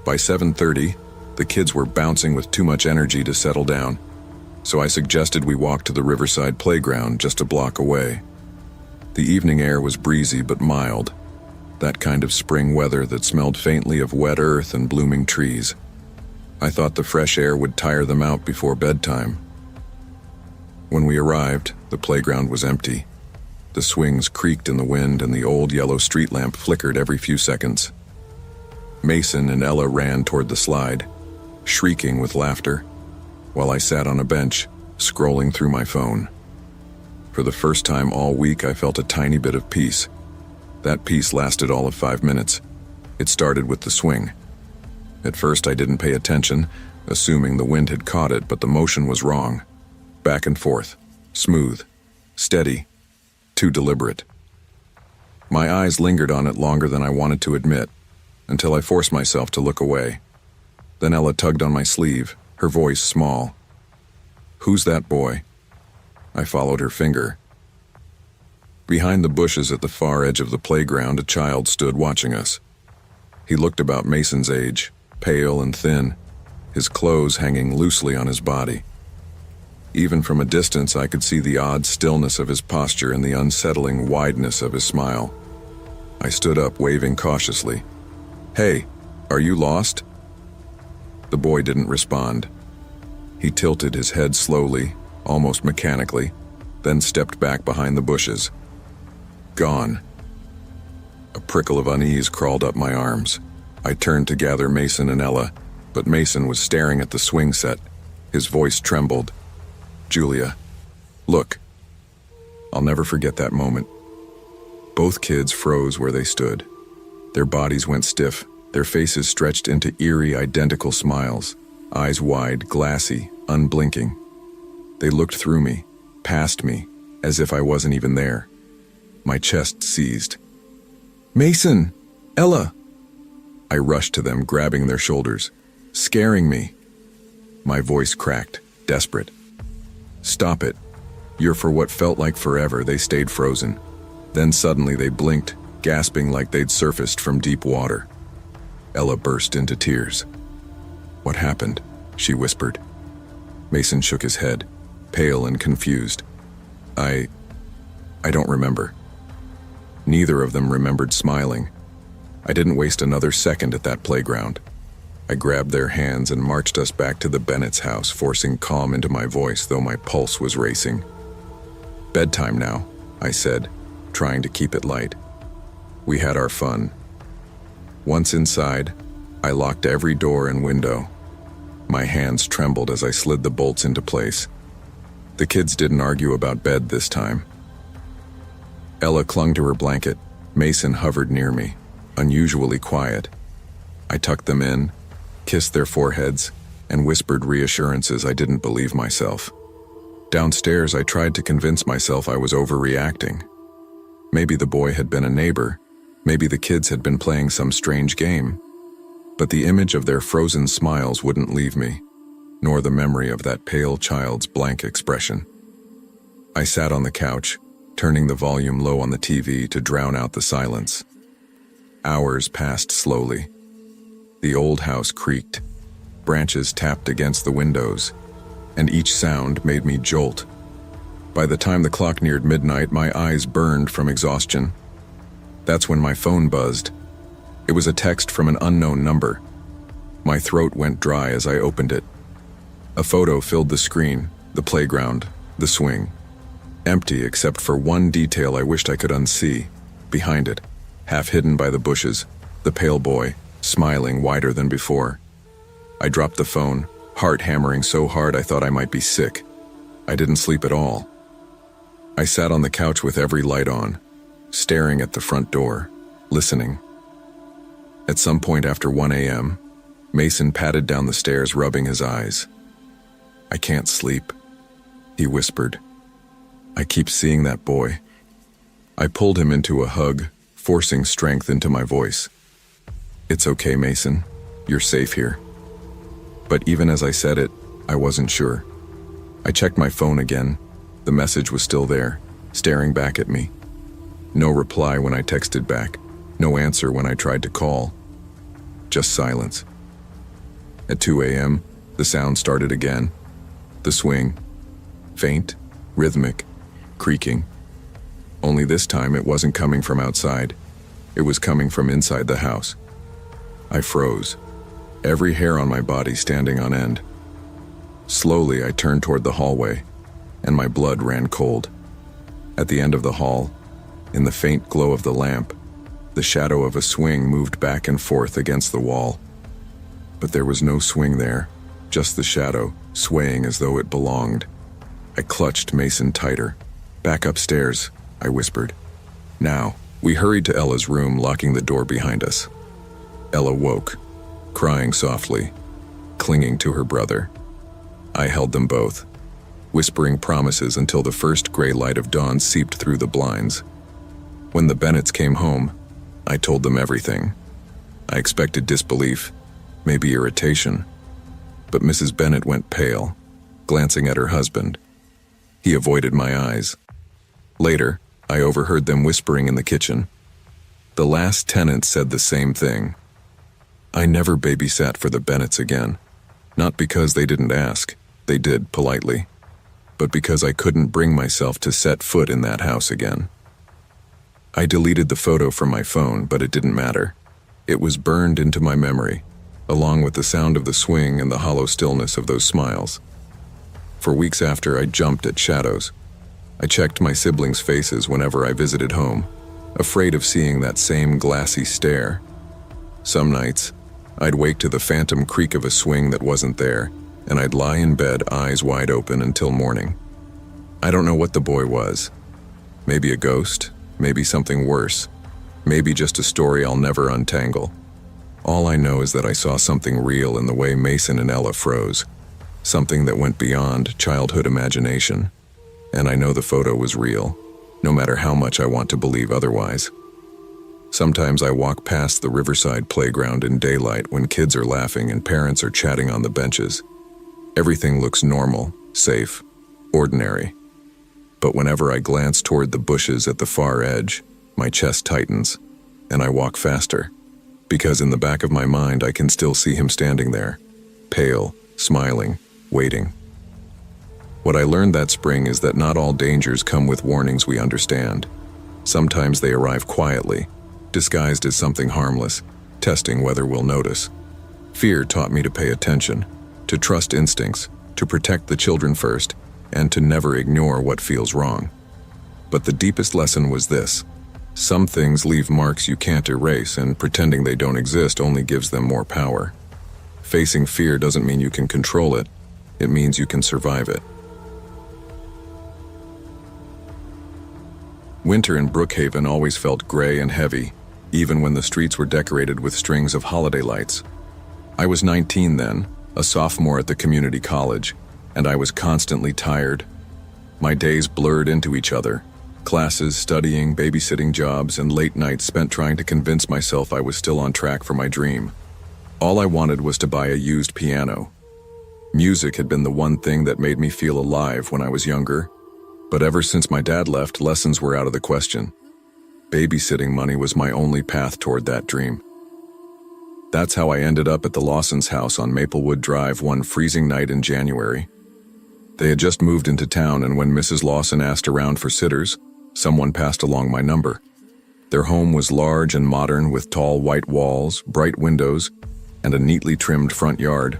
By 7:30, the kids were bouncing with too much energy to settle down, so I suggested we walk to the Riverside playground just a block away. The evening air was breezy but mild, that kind of spring weather that smelled faintly of wet earth and blooming trees. I thought the fresh air would tire them out before bedtime. When we arrived, the playground was empty. The swings creaked in the wind and the old yellow street lamp flickered every few seconds. Mason and Ella ran toward the slide, shrieking with laughter, while I sat on a bench, scrolling through my phone. For the first time all week, I felt a tiny bit of peace. That peace lasted all of 5 minutes. It started with the swing. At first, I didn't pay attention, assuming the wind had caught it, but the motion was wrong. Back and forth, smooth, steady, too deliberate. My eyes lingered on it longer than I wanted to admit, until I forced myself to look away. Then Ella tugged on my sleeve, her voice small. "Who's that boy?" I followed her finger. Behind the bushes at the far edge of the playground, a child stood watching us. He looked about Mason's age, pale and thin, his clothes hanging loosely on his body. Even from a distance, I could see the odd stillness of his posture and the unsettling wideness of his smile. I stood up, waving cautiously. "Hey, are you lost?" The boy didn't respond. He tilted his head slowly, almost mechanically, then stepped back behind the bushes. Gone. A prickle of unease crawled up my arms. I turned to gather Mason and Ella, but Mason was staring at the swing set. His voice trembled. "Julia, look." I'll never forget that moment. Both kids froze where they stood. Their bodies went stiff, their faces stretched into eerie, identical smiles, eyes wide, glassy, unblinking. They looked through me, past me, as if I wasn't even there. My chest seized. "Mason! Ella!" I rushed to them, grabbing their shoulders, scaring me. My voice cracked, desperate. "Stop it. You're," for what felt like forever, they stayed frozen. Then suddenly they blinked, gasping like they'd surfaced from deep water. Ella burst into tears. "What happened?" she whispered. Mason shook his head, pale and confused. I don't remember." Neither of them remembered smiling. I didn't waste another second at that playground. I grabbed their hands and marched us back to the Bennett's house, forcing calm into my voice, though my pulse was racing. "Bedtime now," I said, trying to keep it light. We had our fun. Once inside, I locked every door and window. My hands trembled as I slid the bolts into place. The kids didn't argue about bed this time. Ella clung to her blanket. Mason hovered near me, unusually quiet. I tucked them in, kissed their foreheads, and whispered reassurances I didn't believe myself. Downstairs, I tried to convince myself I was overreacting. Maybe the boy had been a neighbor. Maybe the kids had been playing some strange game. But the image of their frozen smiles wouldn't leave me, nor the memory of that pale child's blank expression. I sat on the couch, turning the volume low on the TV to drown out the silence. Hours passed slowly. The old house creaked. Branches tapped against the windows, and each sound made me jolt. By the time the clock neared midnight, my eyes burned from exhaustion. That's when my phone buzzed. It was a text from an unknown number. My throat went dry as I opened it. A photo filled the screen, the playground, the swing. Empty except for one detail I wished I could unsee. Behind it, half hidden by the bushes, the pale boy, smiling wider than before. I dropped the phone, heart hammering so hard I thought I might be sick. I didn't sleep at all. I sat on the couch with every light on, staring at the front door, listening. At some point after 1 a.m., Mason padded down the stairs, rubbing his eyes. "I can't sleep," he whispered. "I keep seeing that boy." I pulled him into a hug, forcing strength into my voice. "It's okay, Mason. You're safe here." But even as I said it, I wasn't sure. I checked my phone again. The message was still there, staring back at me. No reply when I texted back. No answer when I tried to call. Just silence. At 2 a.m., the sound started again. The swing. Faint, rhythmic, creaking. Only this time it wasn't coming from outside. It was coming from inside the house. I froze, every hair on my body standing on end. Slowly, I turned toward the hallway, and my blood ran cold. At the end of the hall, in the faint glow of the lamp, the shadow of a swing moved back and forth against the wall. But there was no swing there, just the shadow, swaying as though it belonged. I clutched Mason tighter. "Back upstairs," I whispered. "Now." We hurried to Ella's room, locking the door behind us. Ella woke, crying softly, clinging to her brother. I held them both, whispering promises until the first gray light of dawn seeped through the blinds. When the Bennetts came home, I told them everything. I expected disbelief, maybe irritation, but Mrs. Bennett went pale, glancing at her husband. He avoided my eyes. Later, I overheard them whispering in the kitchen. The last tenant said the same thing. I never babysat for the Bennetts again, not because they didn't ask, they did politely, but because I couldn't bring myself to set foot in that house again. I deleted the photo from my phone, but it didn't matter. It was burned into my memory, along with the sound of the swing and the hollow stillness of those smiles. For weeks after, I jumped at shadows. I checked my siblings' faces whenever I visited home, afraid of seeing that same glassy stare. Some nights, I'd wake to the phantom creak of a swing that wasn't there, and I'd lie in bed, eyes wide open, until morning. I don't know what the boy was. Maybe a ghost, maybe something worse, maybe just a story I'll never untangle. All I know is that I saw something real in the way Mason and Ella froze, something that went beyond childhood imagination. And I know the photo was real, no matter how much I want to believe otherwise. Sometimes I walk past the riverside playground in daylight when kids are laughing and parents are chatting on the benches. Everything looks normal, safe, ordinary. But whenever I glance toward the bushes at the far edge, my chest tightens, and I walk faster, because in the back of my mind I can still see him standing there, pale, smiling, waiting. What I learned that spring is that not all dangers come with warnings we understand. Sometimes they arrive quietly, disguised as something harmless, testing whether we'll notice. Fear taught me to pay attention, to trust instincts, to protect the children first, and to never ignore what feels wrong. But the deepest lesson was this: some things leave marks you can't erase, and pretending they don't exist only gives them more power. Facing fear doesn't mean you can control it, it means you can survive it. Winter in Brookhaven always felt gray and heavy, even when the streets were decorated with strings of holiday lights. I was 19 then, a sophomore at the community college, and I was constantly tired. My days blurred into each other, classes, studying, babysitting jobs, and late nights spent trying to convince myself I was still on track for my dream. All I wanted was to buy a used piano. Music had been the one thing that made me feel alive when I was younger, but ever since my dad left, lessons were out of the question. Babysitting money was my only path toward that dream. That's how I ended up at the Lawsons' house on Maplewood Drive one freezing night in January. They had just moved into town, and when Mrs. Lawson asked around for sitters, someone passed along my number. Their home was large and modern, with tall white walls, bright windows, and a neatly trimmed front yard.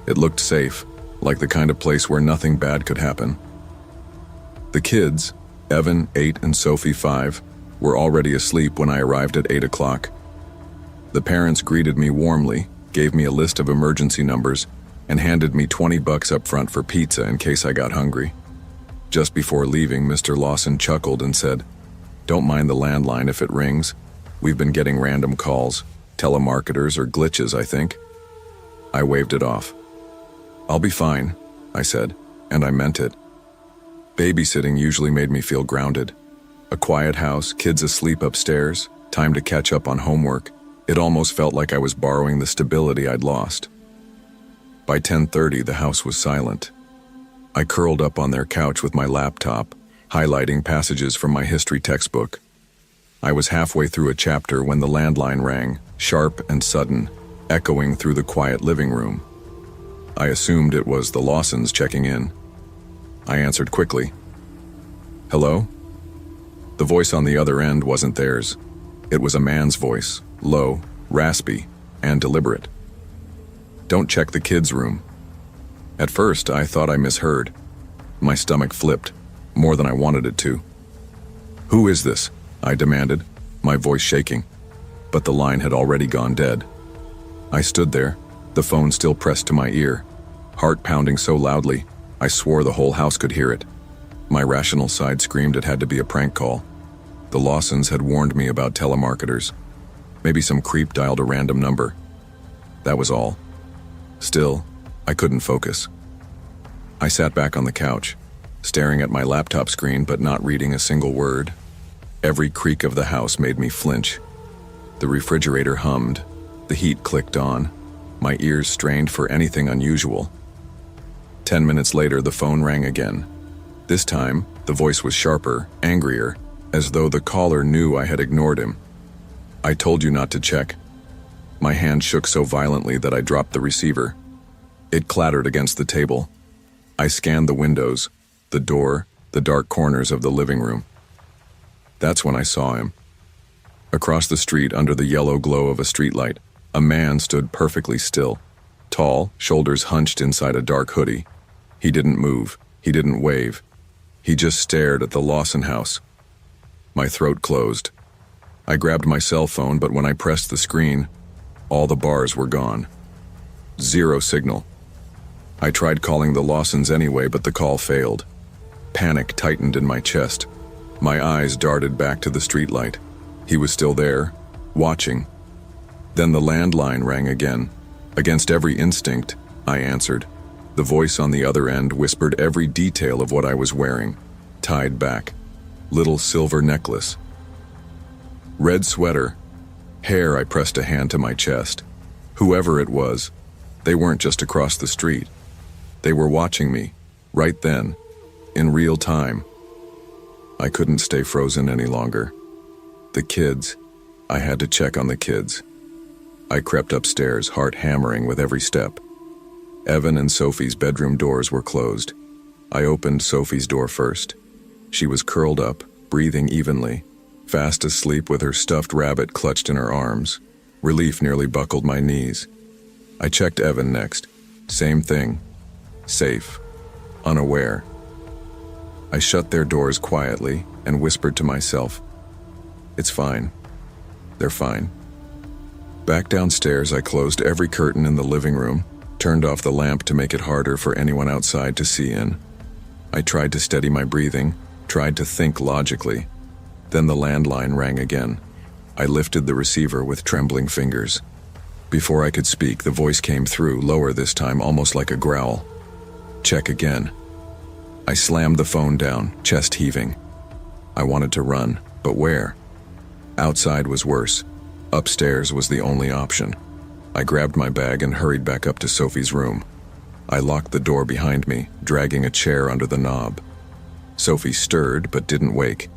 It looked safe, like the kind of place where nothing bad could happen. The kids, Evan, 8, and Sophie, 5, were already asleep when I arrived at 8 o'clock. The parents greeted me warmly, gave me a list of emergency numbers, and handed me $20 up front for pizza in case I got hungry. Just before leaving, Mr. Lawson chuckled and said, "Don't mind the landline if it rings. We've been getting random calls, telemarketers or glitches, I think." I waved it off. "I'll be fine," I said, and I meant it. Babysitting usually made me feel grounded. A quiet house, kids asleep upstairs, time to catch up on homework. It almost felt like I was borrowing the stability I'd lost. By 10:30, the house was silent. I curled up on their couch with my laptop, highlighting passages from my history textbook. I was halfway through a chapter when the landline rang, sharp and sudden, echoing through the quiet living room. I assumed it was the Lawsons checking in. I answered quickly. "Hello?" The voice on the other end wasn't theirs. It was a man's voice, low, raspy, and deliberate. "Don't check the kids' room." At first, I thought I misheard. My stomach flipped, more than I wanted it to. "Who is this?" I demanded, my voice shaking. But the line had already gone dead. I stood there, the phone still pressed to my ear, heart pounding so loudly, I swore the whole house could hear it. My rational side screamed it had to be a prank call. The Lawsons had warned me about telemarketers. Maybe some creep dialed a random number. That was all. Still, I couldn't focus. I sat back on the couch, staring at my laptop screen but not reading a single word. Every creak of the house made me flinch. The refrigerator hummed, the heat clicked on, my ears strained for anything unusual. 10 minutes later, the phone rang again. This time, the voice was sharper, angrier, as though the caller knew I had ignored him. "I told you not to check." My hand shook so violently that I dropped the receiver. It clattered against the table. I scanned the windows, the door, the dark corners of the living room. That's when I saw him. Across the street, under the yellow glow of a streetlight, a man stood perfectly still. Tall, shoulders hunched inside a dark hoodie. He didn't move. He didn't wave. He just stared at the Lawson house. My throat closed. I grabbed my cell phone, but when I pressed the screen, all the bars were gone. Zero signal. I tried calling the Lawsons anyway, but the call failed. Panic tightened in my chest. My eyes darted back to the streetlight. He was still there, watching. Then the landline rang again. Against every instinct, I answered. The voice on the other end whispered every detail of what I was wearing. Tied back. Little silver necklace. Red sweater. Hair. I pressed a hand to my chest. Whoever it was, they weren't just across the street. They were watching me, right then, in real time. I couldn't stay frozen any longer. The kids. I had to check on the kids. I crept upstairs, heart hammering with every step. Evan and Sophie's bedroom doors were closed. I opened Sophie's door first. She was curled up, breathing evenly, fast asleep with her stuffed rabbit clutched in her arms. Relief nearly buckled my knees. I checked Evan next. Same thing. Safe. Unaware. I shut their doors quietly and whispered to myself, "It's fine. They're fine." Back downstairs, I closed every curtain in the living room, turned off the lamp to make it harder for anyone outside to see in. I tried to steady my breathing, tried to think logically. Then the landline rang again. I lifted the receiver with trembling fingers. Before I could speak, the voice came through, lower this time, almost like a growl. "Check again." I slammed the phone down, chest heaving. I wanted to run, but where? Outside was worse. Upstairs was the only option. I grabbed my bag and hurried back up to Sophie's room. I locked the door behind me, dragging a chair under the knob. Sophie stirred but didn't wake.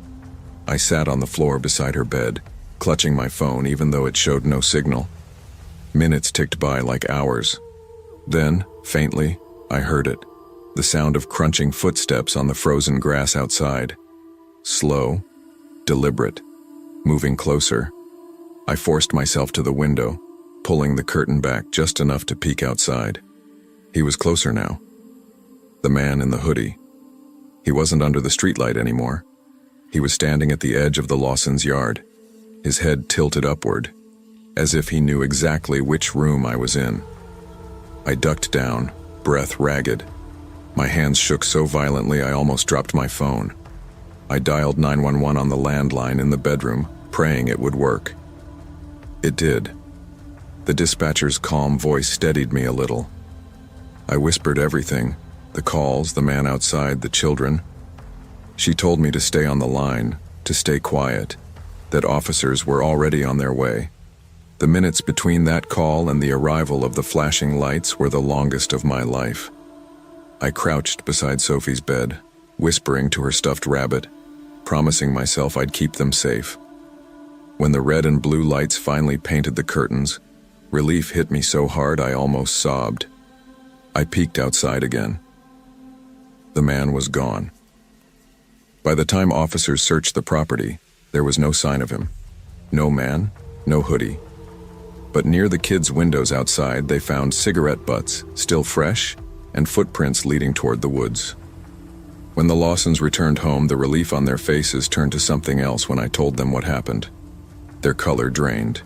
I sat on the floor beside her bed, clutching my phone even though it showed no signal. Minutes ticked by like hours. Then, faintly, I heard it. The sound of crunching footsteps on the frozen grass outside. Slow, deliberate, moving closer. I forced myself to the window, pulling the curtain back just enough to peek outside. He was closer now. The man in the hoodie. He wasn't under the streetlight anymore. He was standing at the edge of the Lawsons' yard, his head tilted upward. as if he knew exactly which room I was in. I ducked down, breath ragged. My hands shook so violently I almost dropped my phone. I dialed 911 on the landline in the bedroom, praying it would work. It did. The dispatcher's calm voice steadied me a little. I whispered everything, the calls, the man outside, the children. She told me to stay on the line, to stay quiet, that officers were already on their way. The minutes between that call and the arrival of the flashing lights were the longest of my life. I crouched beside Sophie's bed, whispering to her stuffed rabbit, promising myself I'd keep them safe. When the red and blue lights finally painted the curtains, relief hit me so hard I almost sobbed. I peeked outside again. The man was gone. By the time officers searched the property, there was no sign of him. No man, no hoodie. But near the kids' windows outside, they found cigarette butts, still fresh, and footprints leading toward the woods. When the Lawsons returned home, the relief on their faces turned to something else when I told them what happened. Their color drained.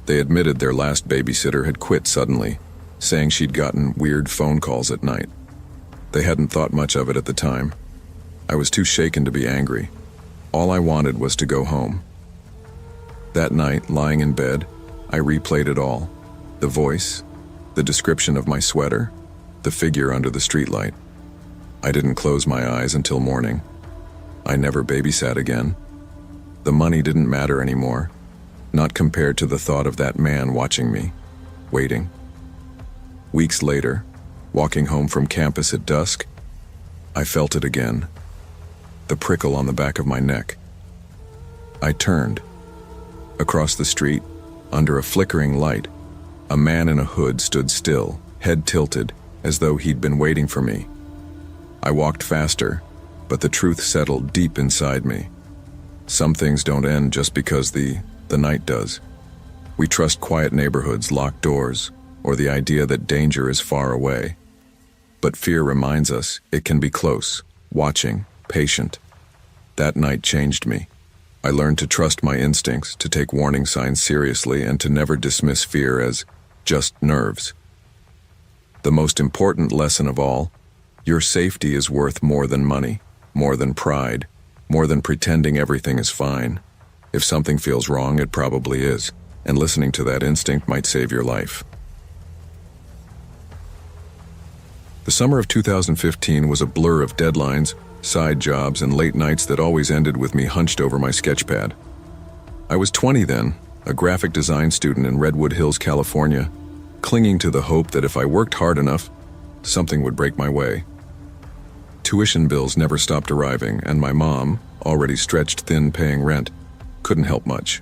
They admitted their last babysitter had quit suddenly, saying she'd gotten weird phone calls at night. They hadn't thought much of it at the time. I was too shaken to be angry. All I wanted was to go home. That night, lying in bed, I replayed it all. The voice, the description of my sweater, the figure under the streetlight. I didn't close my eyes until morning. I never babysat again. The money didn't matter anymore, not compared to the thought of that man watching me, waiting. Weeks later, walking home from campus at dusk, I felt it again, the prickle on the back of my neck. I turned. Across the street, under a flickering light, a man in a hood stood still, head tilted, as though he'd been waiting for me. I walked faster, but the truth settled deep inside me. Some things don't end just because the night does. We trust quiet neighborhoods, locked doors, or the idea that danger is far away. But fear reminds us it can be close, watching, patient. That night changed me. I learned to trust my instincts, to take warning signs seriously, and to never dismiss fear as just nerves. The most important lesson of all, your safety is worth more than money, more than pride, more than pretending everything is fine. If something feels wrong, it probably is, and listening to that instinct might save your life. The summer of 2015 was a blur of deadlines, side jobs, and late nights that always ended with me hunched over my sketchpad. I was 20 then, a graphic design student in Redwood Hills, California, clinging to the hope that if I worked hard enough, something would break my way. Tuition bills never stopped arriving, and my mom, already stretched thin paying rent, couldn't help much.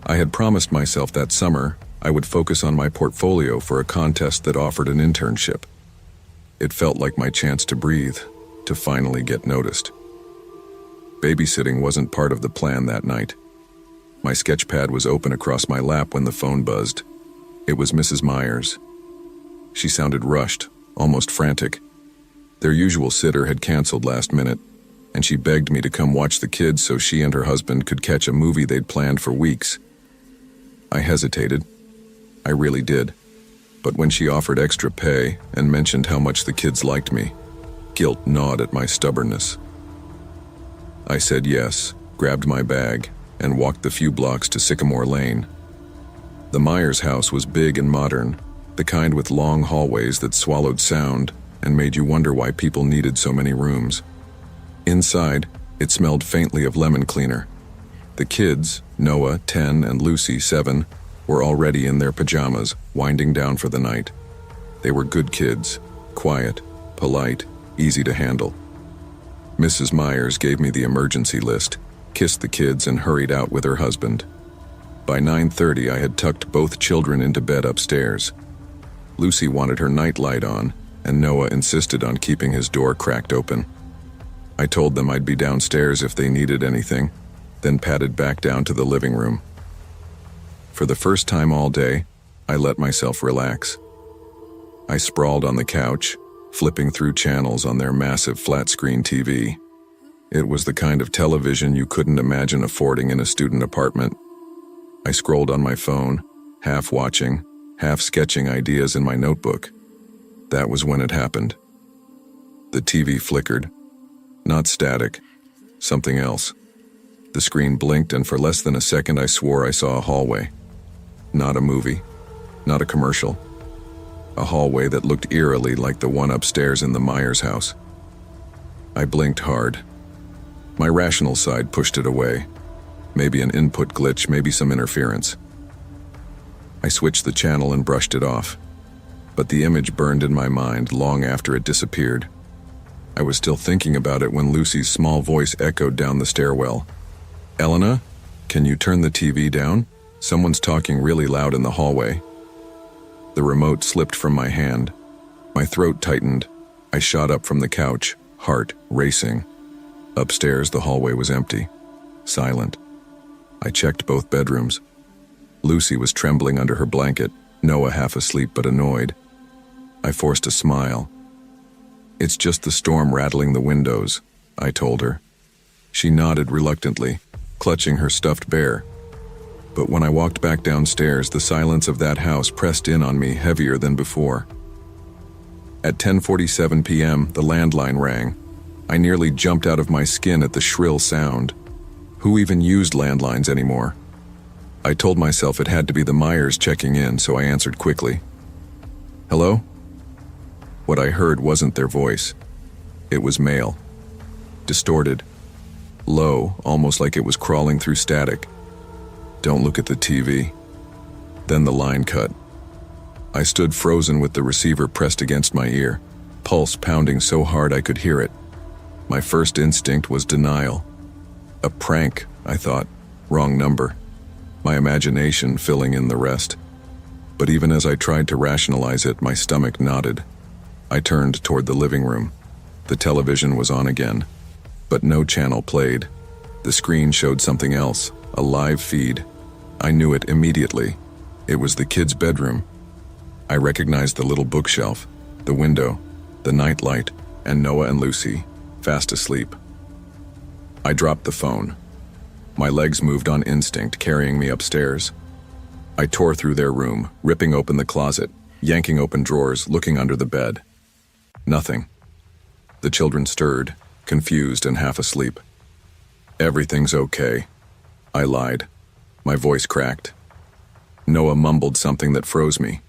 I had promised myself that summer I would focus on my portfolio for a contest that offered an internship. It felt like my chance to breathe, to finally get noticed. Babysitting wasn't part of the plan that night. My sketchpad was open across my lap when the phone buzzed. It was Mrs. Myers. She sounded rushed, almost frantic. Their usual sitter had canceled last minute, and she begged me to come watch the kids so she and her husband could catch a movie they'd planned for weeks. I hesitated. I really did. But when she offered extra pay and mentioned how much the kids liked me, guilt gnawed at my stubbornness. I said yes, grabbed my bag, and walked the few blocks to Sycamore Lane. The Myers house was big and modern, the kind with long hallways that swallowed sound and made you wonder why people needed so many rooms. Inside, it smelled faintly of lemon cleaner. The kids, Noah, 10, and Lucy, 7, were already in their pajamas, winding down for the night. They were good kids, quiet, polite, easy to handle. Mrs. Myers gave me the emergency list, kissed the kids, and hurried out with her husband. By 9:30, I had tucked both children into bed upstairs. Lucy wanted her nightlight on, and Noah insisted on keeping his door cracked open. I told them I'd be downstairs if they needed anything, then padded back down to the living room. For the first time all day, I let myself relax. I sprawled on the couch, flipping through channels on their massive flat-screen TV. It was the kind of television you couldn't imagine affording in a student apartment. I scrolled on my phone, half watching, half sketching ideas in my notebook. That was when it happened. The TV flickered. Not static. Something else. The screen blinked, and for less than a second I swore I saw a hallway. Not a movie. Not a commercial. A hallway that looked eerily like the one upstairs in the Myers house. I blinked hard. My rational side pushed it away. Maybe an input glitch, maybe some interference. I switched the channel and brushed it off. But the image burned in my mind long after it disappeared. I was still thinking about it when Lucy's small voice echoed down the stairwell. "Elena, can you turn the TV down? Someone's talking really loud in the hallway." The remote slipped from my hand. My throat tightened. I shot up from the couch, heart racing. Upstairs, the hallway was empty. Silent. I checked both bedrooms. Lucy was trembling under her blanket, Noah half asleep but annoyed. I forced a smile. "It's just the storm rattling the windows," I told her. She nodded reluctantly, clutching her stuffed bear. But when I walked back downstairs, the silence of that house pressed in on me heavier than before. At 10:47 p.m., the landline rang. I nearly jumped out of my skin at the shrill sound. Who even used landlines anymore? I told myself it had to be the Myers checking in, so I answered quickly. "Hello?" What I heard wasn't their voice. It was male. Distorted. Low, almost like it was crawling through static. "Don't look at the TV." Then the line cut. I stood frozen with the receiver pressed against my ear, pulse pounding so hard I could hear it. My first instinct was denial. A prank, I thought. Wrong number. My imagination filling in the rest. But even as I tried to rationalize it, my stomach knotted. I turned toward the living room. The television was on again, but no channel played. The screen showed something else, a live feed. I knew it immediately. It was the kids' bedroom. I recognized the little bookshelf, the window, the nightlight, and Noah and Lucy, fast asleep. I dropped the phone. My legs moved on instinct, carrying me upstairs. I tore through their room, ripping open the closet, yanking open drawers, looking under the bed. Nothing. The children stirred, confused and half asleep. "Everything's okay," I lied. My voice cracked. Noah mumbled something that froze me.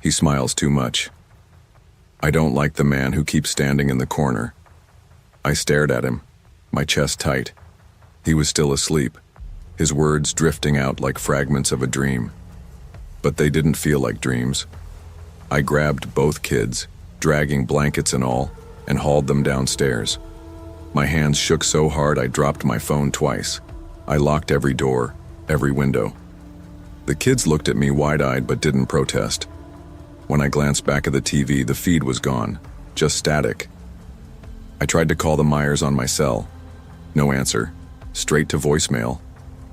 He smiles too much. "I don't like the man who keeps standing in the corner." I stared at him, my chest tight. He was still asleep, his words drifting out like fragments of a dream. But they didn't feel like dreams. I grabbed both kids, dragging blankets and all, and hauled them downstairs. My hands shook so hard I dropped my phone twice. I locked every door, every window. The kids looked at me wide-eyed but didn't protest. When I glanced back at the TV, the feed was gone, just static. I tried to call the Myers on my cell. No answer. Straight to voicemail.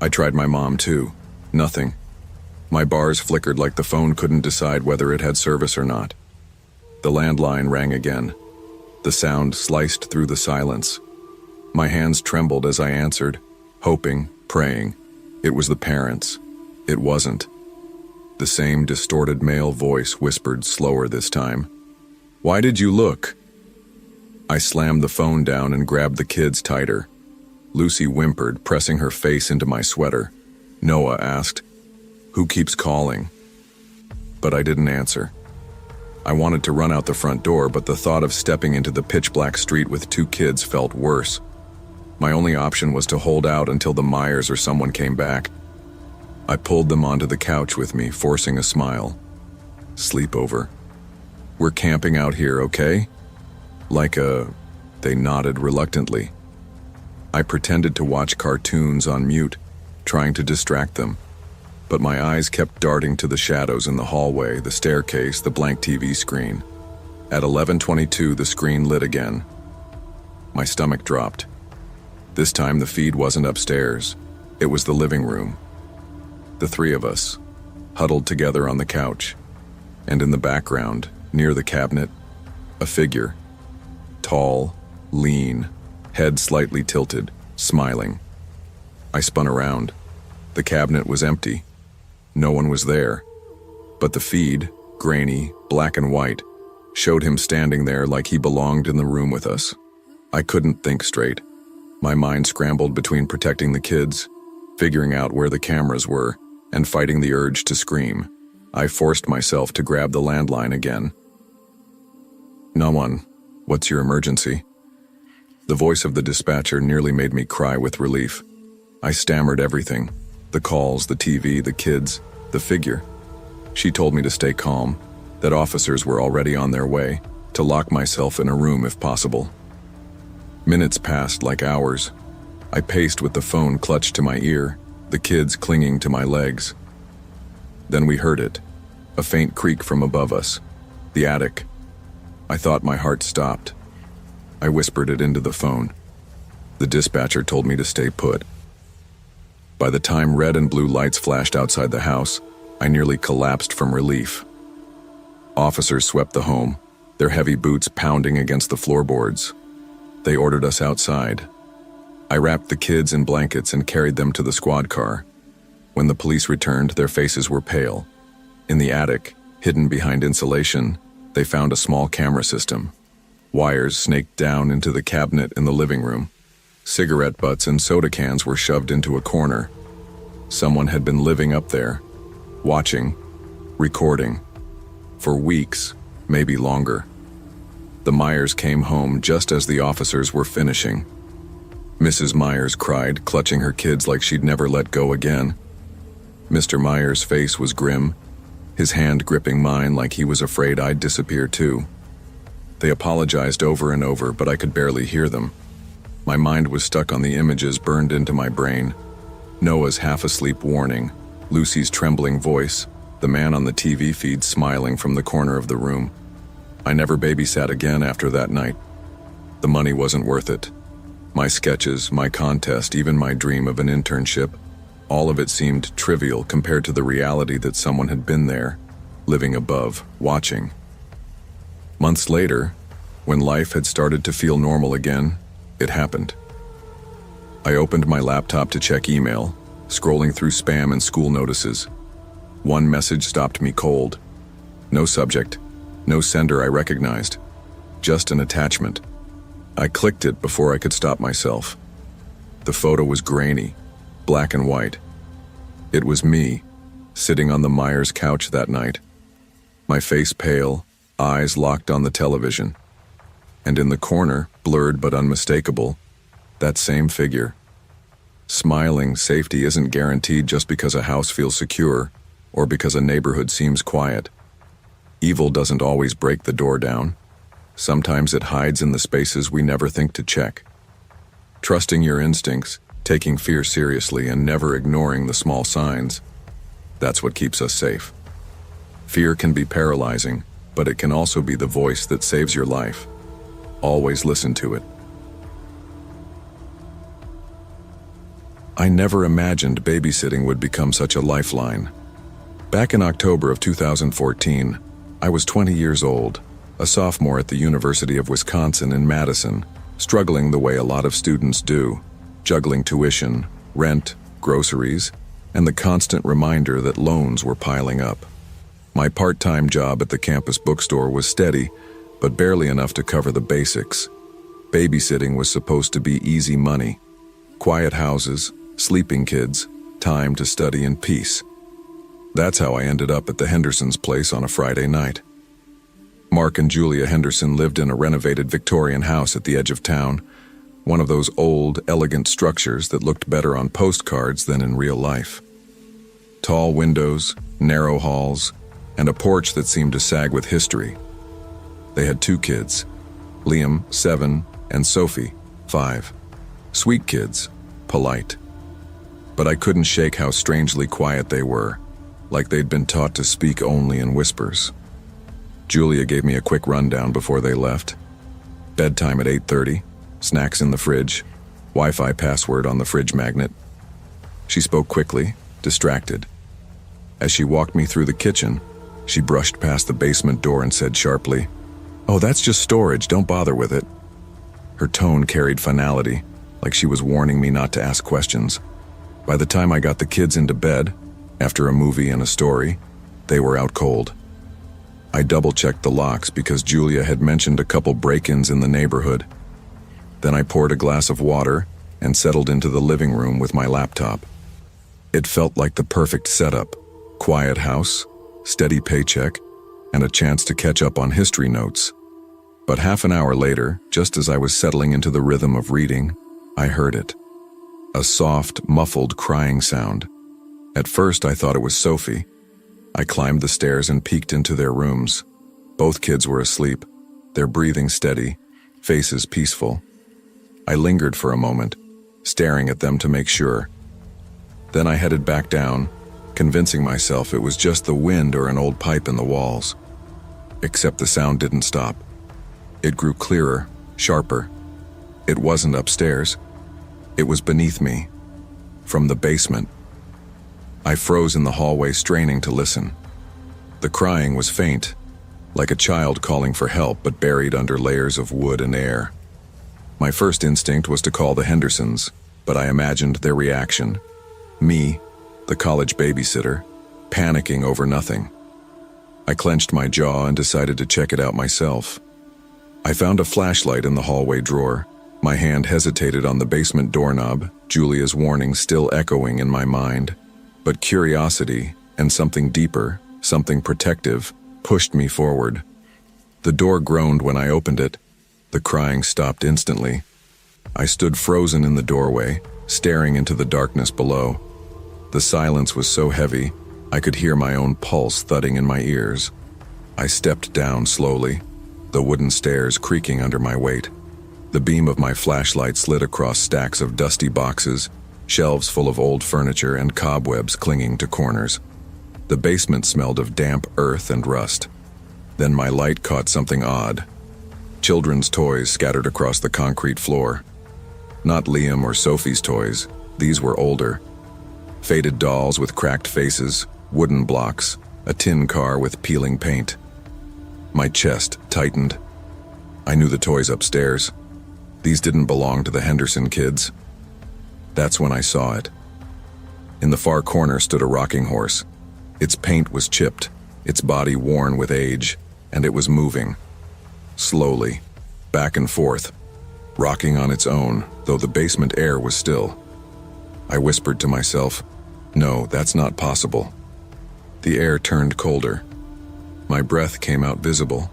I tried my mom too. Nothing. My bars flickered like the phone couldn't decide whether it had service or not. The landline rang again. The sound sliced through the silence. My hands trembled as I answered, hoping, praying. It was the parents. It wasn't. The same distorted male voice whispered slower this time. "Why did you look?" I slammed the phone down and grabbed the kids tighter. Lucy whimpered, pressing her face into my sweater. Noah asked, "Who keeps calling?" But I didn't answer. I wanted to run out the front door, but the thought of stepping into the pitch-black street with two kids felt worse. My only option was to hold out until the Myers or someone came back. I pulled them onto the couch with me, forcing a smile. "Sleepover. We're camping out here, okay?" They nodded reluctantly. I pretended to watch cartoons on mute, trying to distract them. But my eyes kept darting to the shadows in the hallway, the staircase, the blank TV screen. At 11:22, the screen lit again. My stomach dropped. This time the feed wasn't upstairs. It was the living room. The three of us, huddled together on the couch. And in the background, near the cabinet, a figure. Tall, lean, head slightly tilted, smiling. I spun around. The cabinet was empty. No one was there. But the feed, grainy, black and white, showed him standing there like he belonged in the room with us. I couldn't think straight. My mind scrambled between protecting the kids, figuring out where the cameras were, and fighting the urge to scream. I forced myself to grab the landline again. "No one. What's your emergency?" The voice of the dispatcher nearly made me cry with relief. I stammered everything. The calls, the TV, the kids, the figure. She told me to stay calm, that officers were already on their way, to lock myself in a room if possible. Minutes passed like hours. I paced with the phone clutched to my ear, the kids clinging to my legs. Then we heard it, a faint creak from above us, the attic. I thought my heart stopped. I whispered it into the phone. The dispatcher told me to stay put. By the time red and blue lights flashed outside the house, I nearly collapsed from relief. Officers swept the home, their heavy boots pounding against the floorboards. They ordered us outside. I wrapped the kids in blankets and carried them to the squad car. When the police returned, their faces were pale. In the attic, hidden behind insulation, they found a small camera system. Wires snaked down into the cabinet in the living room. Cigarette butts and soda cans were shoved into a corner. Someone had been living up there, watching, recording, for weeks, maybe longer. The Myers came home just as the officers were finishing. Mrs. Myers cried, clutching her kids like she'd never let go again. Mr. Myers' face was grim, his hand gripping mine like he was afraid I'd disappear too. They apologized over and over, but I could barely hear them. My mind was stuck on the images burned into my brain. Noah's half-asleep warning, Lucy's trembling voice, the man on the TV feed smiling from the corner of the room. I never babysat again after that night. The money wasn't worth it. My sketches, my contest, even my dream of an internship, all of it seemed trivial compared to the reality that someone had been there, living above, watching. Months later, when life had started to feel normal again, it happened. I opened my laptop to check email, scrolling through spam and school notices. One message stopped me cold. No subject, no sender I recognized, just an attachment. I clicked it before I could stop myself. The photo was grainy, black and white. It was me, sitting on the Myers couch that night. My face pale, eyes locked on the television. And in the corner, blurred but unmistakable, that same figure. Smiling, safety isn't guaranteed just because a house feels secure or because a neighborhood seems quiet. Evil doesn't always break the door down. Sometimes it hides in the spaces we never think to check. Trusting your instincts, taking fear seriously, and never ignoring the small signs, that's what keeps us safe. Fear can be paralyzing, but it can also be the voice that saves your life. Always listen to it. I never imagined babysitting would become such a lifeline. Back in October of 2014, I was 20 years old, a sophomore at the University of Wisconsin in Madison, struggling the way a lot of students do, juggling tuition, rent, groceries, and the constant reminder that loans were piling up. My part-time job at the campus bookstore was steady, but barely enough to cover the basics. Babysitting was supposed to be easy money. Quiet houses, sleeping kids, time to study in peace. That's how I ended up at the Hendersons' place on a Friday night. Mark and Julia Henderson lived in a renovated Victorian house at the edge of town, one of those old, elegant structures that looked better on postcards than in real life. Tall windows, narrow halls, and a porch that seemed to sag with history. They had 2 kids, Liam, 7, and Sophie, 5. Sweet kids, polite. But I couldn't shake how strangely quiet they were, like they'd been taught to speak only in whispers. Julia gave me a quick rundown before they left. Bedtime at 8:30, snacks in the fridge, Wi-Fi password on the fridge magnet. She spoke quickly, distracted. As she walked me through the kitchen, she brushed past the basement door and said sharply, "Oh, that's just storage, don't bother with it." Her tone carried finality, like she was warning me not to ask questions. By the time I got the kids into bed, after a movie and a story, They were out cold. I double-checked the locks because Julia had mentioned a couple break-ins in the neighborhood. Then I poured a glass of water and settled into the living room with my laptop. It felt like the perfect setup: quiet house, steady paycheck, and a chance to catch up on history notes. But half an hour later, just as I was settling into the rhythm of reading, I heard it. A soft, muffled crying sound. At first I thought it was Sophie. I climbed the stairs and peeked into their rooms. Both kids were asleep, their breathing steady, faces peaceful. I lingered for a moment, staring at them to make sure. Then I headed back down, convincing myself it was just the wind or an old pipe in the walls. Except the sound didn't stop. It grew clearer, sharper. It wasn't upstairs. It was beneath me, from the basement. I froze in the hallway, straining to listen. The crying was faint, like a child calling for help but buried under layers of wood and air. My first instinct was to call the Hendersons, but I imagined their reaction. Me, the college babysitter, panicking over nothing. I clenched my jaw and decided to check it out myself. I found a flashlight in the hallway drawer. My hand hesitated on the basement doorknob, Julia's warning still echoing in my mind. But curiosity, and something deeper, something protective, pushed me forward. The door groaned when I opened it. The crying stopped instantly. I stood frozen in the doorway, staring into the darkness below. The silence was so heavy, I could hear my own pulse thudding in my ears. I stepped down slowly, the wooden stairs creaking under my weight. The beam of my flashlight slid across stacks of dusty boxes, shelves full of old furniture and cobwebs clinging to corners. The basement smelled of damp earth and rust. Then my light caught something odd. Children's toys scattered across the concrete floor. Not Liam or Sophie's toys, these were older. Faded dolls with cracked faces, wooden blocks, a tin car with peeling paint. My chest tightened. I knew the toys upstairs. These didn't belong to the Henderson kids. That's when I saw it. In the far corner stood a rocking horse. Its paint was chipped, its body worn with age, and it was moving. Slowly, back and forth, rocking on its own, though the basement air was still. I whispered to myself, "No, that's not possible." The air turned colder. My breath came out visible.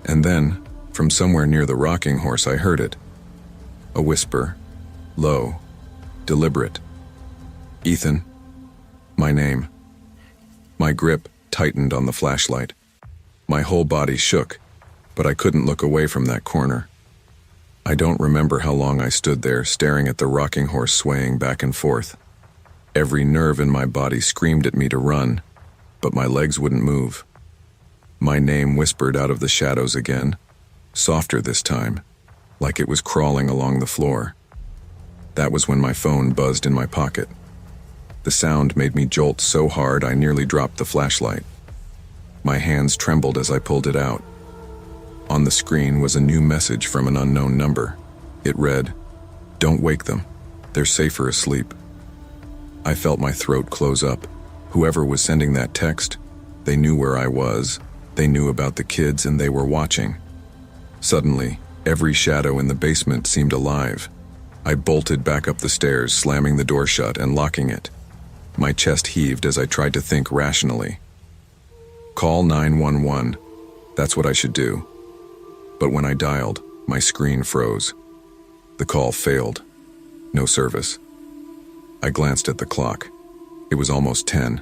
And then, from somewhere near the rocking horse, I heard it. A whisper, low, deliberate. "Ethan." My name. My grip tightened on the flashlight. My whole body shook, but I couldn't look away from that corner. I don't remember how long I stood there, staring at the rocking horse swaying back and forth. Every nerve in my body screamed at me to run, but my legs wouldn't move. My name whispered out of the shadows again, softer this time, like it was crawling along the floor. That was when my phone buzzed in my pocket. The sound made me jolt so hard I nearly dropped the flashlight. My hands trembled as I pulled it out. On the screen was a new message from an unknown number. It read, "Don't wake them. They're safer asleep." I felt my throat close up. Whoever was sending that text, they knew where I was, they knew about the kids, and they were watching. Suddenly, every shadow in the basement seemed alive. I bolted back up the stairs, slamming the door shut and locking it. My chest heaved as I tried to think rationally. Call 911. That's what I should do. But when I dialed, my screen froze. The call failed. No service. I glanced at the clock. It was almost 10.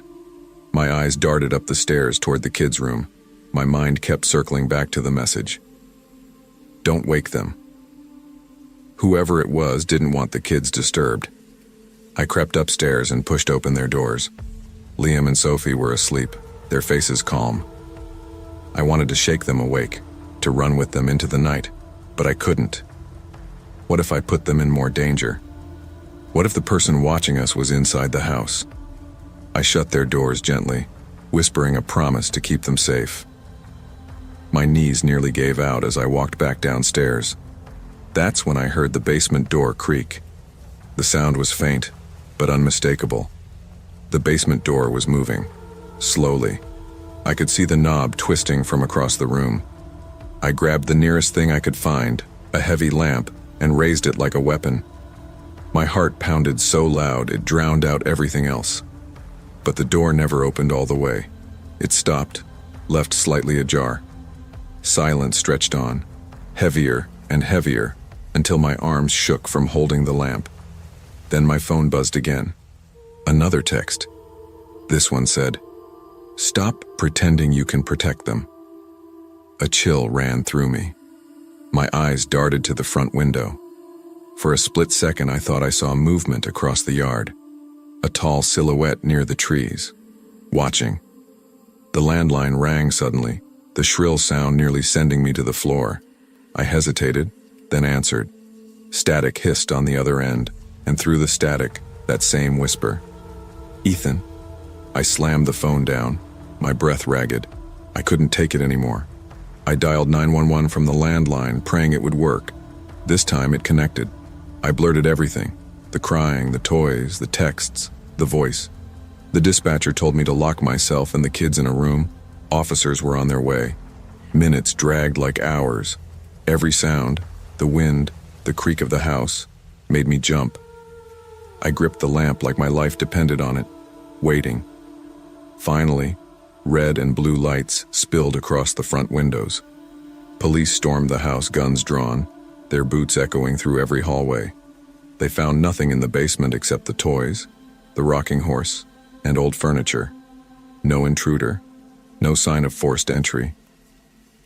My eyes darted up the stairs toward the kids' room. My mind kept circling back to the message. Don't wake them. Whoever it was didn't want the kids disturbed. I crept upstairs and pushed open their doors. Liam and Sophie were asleep, their faces calm. I wanted to shake them awake, to run with them into the night, but I couldn't. What if I put them in more danger? What if the person watching us was inside the house? I shut their doors gently, whispering a promise to keep them safe. My knees nearly gave out as I walked back downstairs. That's when I heard the basement door creak. The sound was faint, but unmistakable. The basement door was moving, slowly, I could see the knob twisting from across the room. I grabbed the nearest thing I could find, a heavy lamp, and raised it like a weapon. My heart pounded so loud it drowned out everything else. But the door never opened all the way. It stopped, left slightly ajar. Silence stretched on, heavier and heavier, until my arms shook from holding the lamp. Then my phone buzzed again. Another text. This one said, "Stop pretending you can protect them." A chill ran through me. My eyes darted to the front window. For a split second, I thought I saw movement across the yard. A tall silhouette near the trees, watching. The landline rang suddenly, the shrill sound nearly sending me to the floor. I hesitated, then answered. Static hissed on the other end, and through the static, that same whisper. "Ethan." I slammed the phone down, my breath ragged. I couldn't take it anymore. I dialed 911 from the landline, praying it would work. This time it connected. I blurted everything. The crying, the toys, the texts, the voice. The dispatcher told me to lock myself and the kids in a room. Officers were on their way. Minutes dragged like hours. Every sound, the wind, the creak of the house, made me jump. I gripped the lamp like my life depended on it, waiting. Finally, red and blue lights spilled across the front windows. Police stormed the house, guns drawn, their boots echoing through every hallway. They found nothing in the basement except the toys, the rocking horse, and old furniture. No intruder, no sign of forced entry.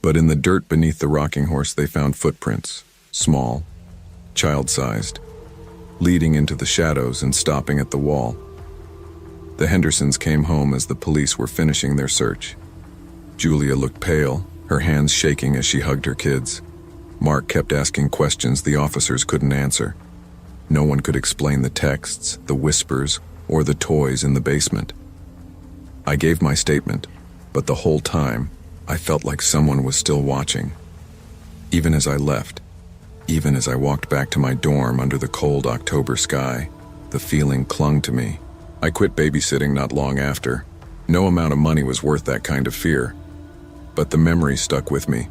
But in the dirt beneath the rocking horse they found footprints, small, child-sized, leading into the shadows and stopping at the wall. The Hendersons came home as the police were finishing their search. Julia looked pale, her hands shaking as she hugged her kids. Mark kept asking questions the officers couldn't answer. No one could explain the texts, the whispers, or the toys in the basement. I gave my statement, but the whole time, I felt like someone was still watching. Even as I left, even as I walked back to my dorm under the cold October sky, the feeling clung to me. I quit babysitting not long after. No amount of money was worth that kind of fear. But the memory stuck with me.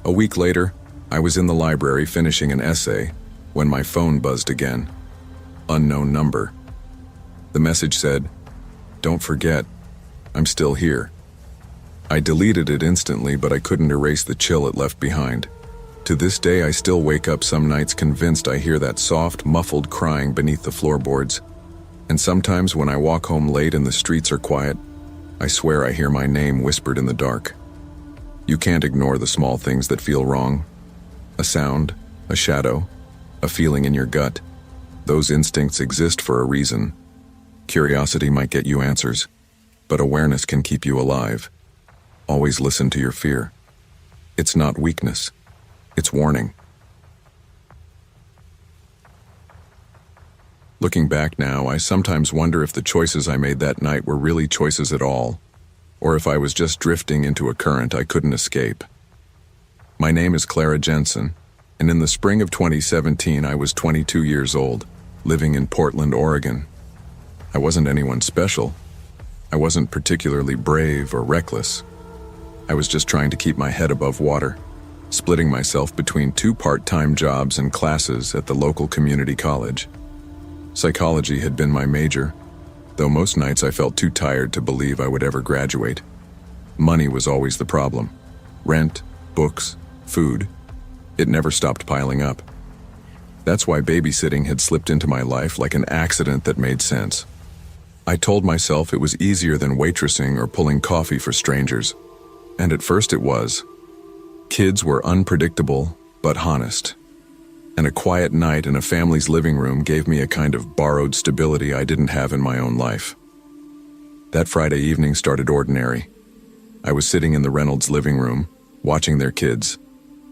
A week later, I was in the library finishing an essay when my phone buzzed again. Unknown number. The message said, "Don't forget, I'm still here." I deleted it instantly, but I couldn't erase the chill it left behind. To this day, I still wake up some nights convinced I hear that soft, muffled crying beneath the floorboards. And sometimes when I walk home late and the streets are quiet, I swear I hear my name whispered in the dark. You can't ignore the small things that feel wrong. A sound, a shadow, a feeling in your gut. Those instincts exist for a reason. Curiosity might get you answers, but awareness can keep you alive. Always listen to your fear. It's not weakness. It's warning. Looking back now, I sometimes wonder if the choices I made that night were really choices at all, or if I was just drifting into a current I couldn't escape. My name is Clara Jensen, and in the spring of 2017 I was 22 years old, living in Portland, Oregon. I wasn't anyone special. I wasn't particularly brave or reckless. I was just trying to keep my head above water, splitting myself between 2 part-time jobs and classes at the local community college. Psychology had been my major, though most nights I felt too tired to believe I would ever graduate. Money was always the problem. Rent, books, food. It never stopped piling up. That's why babysitting had slipped into my life like an accident that made sense. I told myself it was easier than waitressing or pulling coffee for strangers. And at first it was. Kids were unpredictable, but honest. And a quiet night in a family's living room gave me a kind of borrowed stability I didn't have in my own life. That Friday evening started ordinary. I was sitting in the Reynolds living room, watching their kids.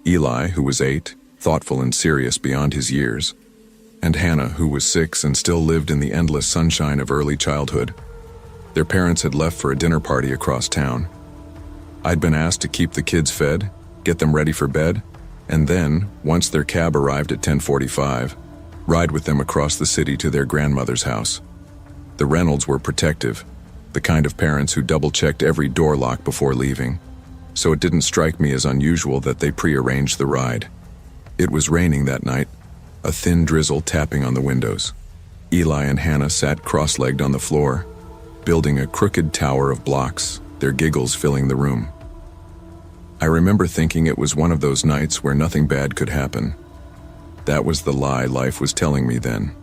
Eli, who was 8, thoughtful and serious beyond his years, and Hannah, who was 6 and still lived in the endless sunshine of early childhood. Their parents had left for a dinner party across town. I'd been asked to keep the kids fed, get them ready for bed, and then, once their cab arrived at 10:45, ride with them across the city to their grandmother's house. The Reynolds were protective. the kind of parents who double-checked every door lock before leaving, so it didn't strike me as unusual that they pre-arranged the ride. It was raining that night, a thin drizzle tapping on the windows. Eli and Hannah sat cross-legged on the floor, building a crooked tower of blocks, their giggles filling the room. I remember thinking it was one of those nights where nothing bad could happen. That was the lie life was telling me then.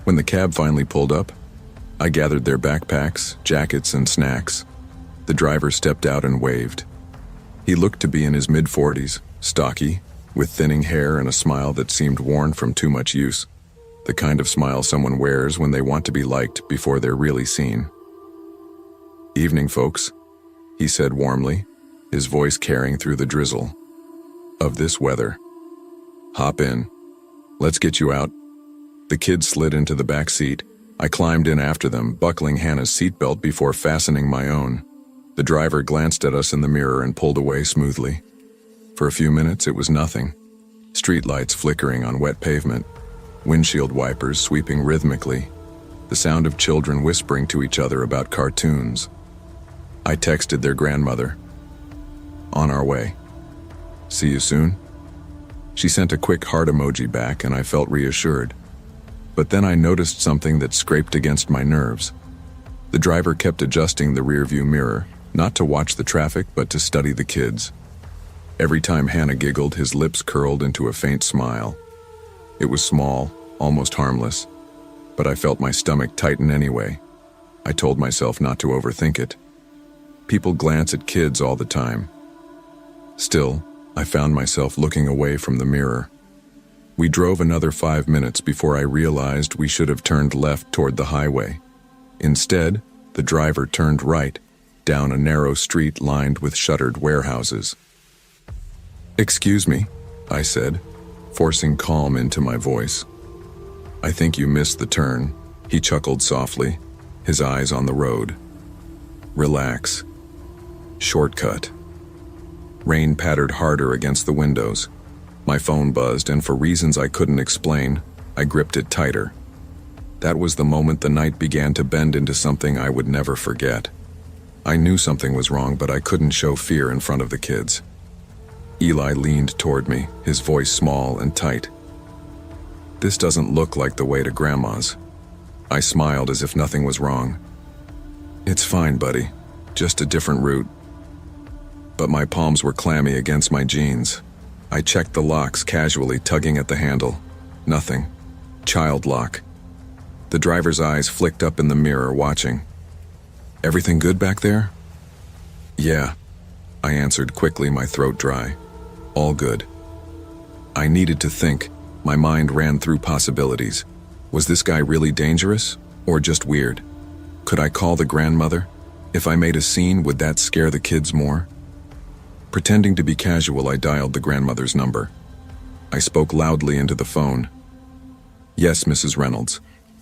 When the cab finally pulled up, I gathered their backpacks, jackets, and snacks. The driver stepped out and waved. He looked to be in his mid-40s, stocky, with thinning hair and a smile that seemed worn from too much use. The kind of smile someone wears when they want to be liked before they're really seen. "Evening, folks," he said warmly, his voice carrying through the drizzle. "Of this weather. Hop in. Let's get you out." The kids slid into the back seat. I climbed in after them, buckling Hannah's seatbelt before fastening my own. The driver glanced at us in the mirror and pulled away smoothly. For a few minutes, it was nothing. Streetlights flickering on wet pavement, windshield wipers sweeping rhythmically, the sound of children whispering to each other about cartoons. I texted their grandmother. "On our way. See you soon." She sent a quick heart emoji back and I felt reassured. But then I noticed something that scraped against my nerves. The driver kept adjusting the rearview mirror, not to watch the traffic but to study the kids. Every time Hannah giggled, his lips curled into a faint smile. It was small, almost harmless, but I felt my stomach tighten anyway. I told myself not to overthink it. People glance at kids all the time. Still, I found myself looking away from the mirror. We drove another 5 minutes before I realized we should have turned left toward the highway. Instead, the driver turned right, down a narrow street lined with shuttered warehouses. "Excuse me," I said, forcing calm into my voice. "I think you missed the turn," he chuckled softly, his eyes on the road. "Relax. Shortcut." Rain pattered harder against the windows. My phone buzzed, and for reasons I couldn't explain, I gripped it tighter. That was the moment the night began to bend into something I would never forget. I knew something was wrong, but I couldn't show fear in front of the kids. Eli leaned toward me, his voice small and tight. "This doesn't look like the way to Grandma's." I smiled as if nothing was wrong. "It's fine, buddy. Just a different route." But my palms were clammy against my jeans. I checked the locks casually, tugging at the handle. Nothing. Child lock. The driver's eyes flicked up in the mirror, watching. "Everything good back there?" "Yeah," I answered quickly, my throat dry. "All good." I needed to think. My mind ran through possibilities. Was this guy really dangerous, or just weird? Could I call the grandmother? If I made a scene, would that scare the kids more? Pretending to be casual, I dialed the grandmother's number. I spoke loudly into the phone. "Yes, Mrs. Reynolds.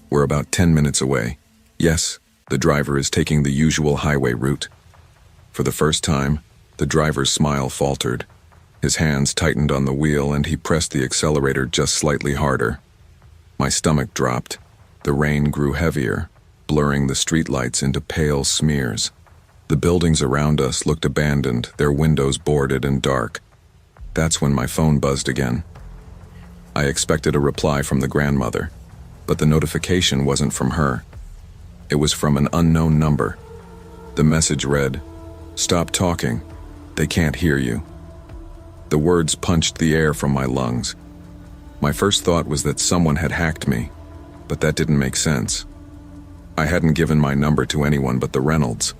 We're about 10 minutes away. Yes, the driver is taking the usual highway route." For the first time, the driver's smile faltered. His hands tightened on the wheel and he pressed the accelerator just slightly harder. My stomach dropped. The rain grew heavier, blurring the streetlights into pale smears. The buildings around us looked abandoned, their windows boarded and dark. That's when my phone buzzed again. I expected a reply from the grandmother, but the notification wasn't from her. It was from an unknown number. The message read, "Stop talking. They can't hear you." The words punched the air from my lungs. My first thought was that someone had hacked me, but that didn't make sense. I hadn't given my number to anyone but the Reynolds.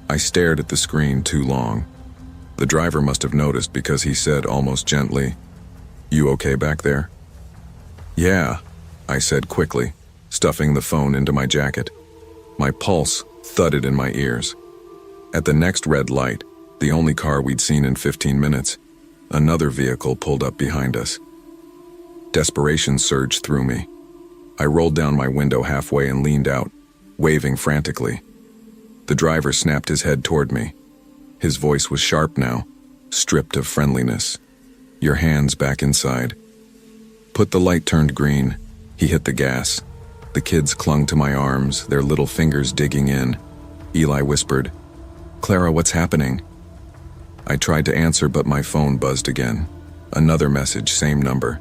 I stared at the screen too long. The driver must have noticed because he said almost gently, "You okay back there?" "Yeah," I said quickly, stuffing the phone into my jacket. My pulse thudded in my ears. At the next red light, the only car we'd seen in 15 minutes, another vehicle pulled up behind us. Desperation surged through me. I rolled down my window halfway and leaned out, waving frantically. The driver snapped his head toward me. His voice was sharp now, stripped of friendliness. "Your hands back inside." Put the light turned green. He hit the gas. The kids clung to my arms, their little fingers digging in. Eli whispered, "Clara, what's happening?" I tried to answer, but my phone buzzed again. Another message, same number.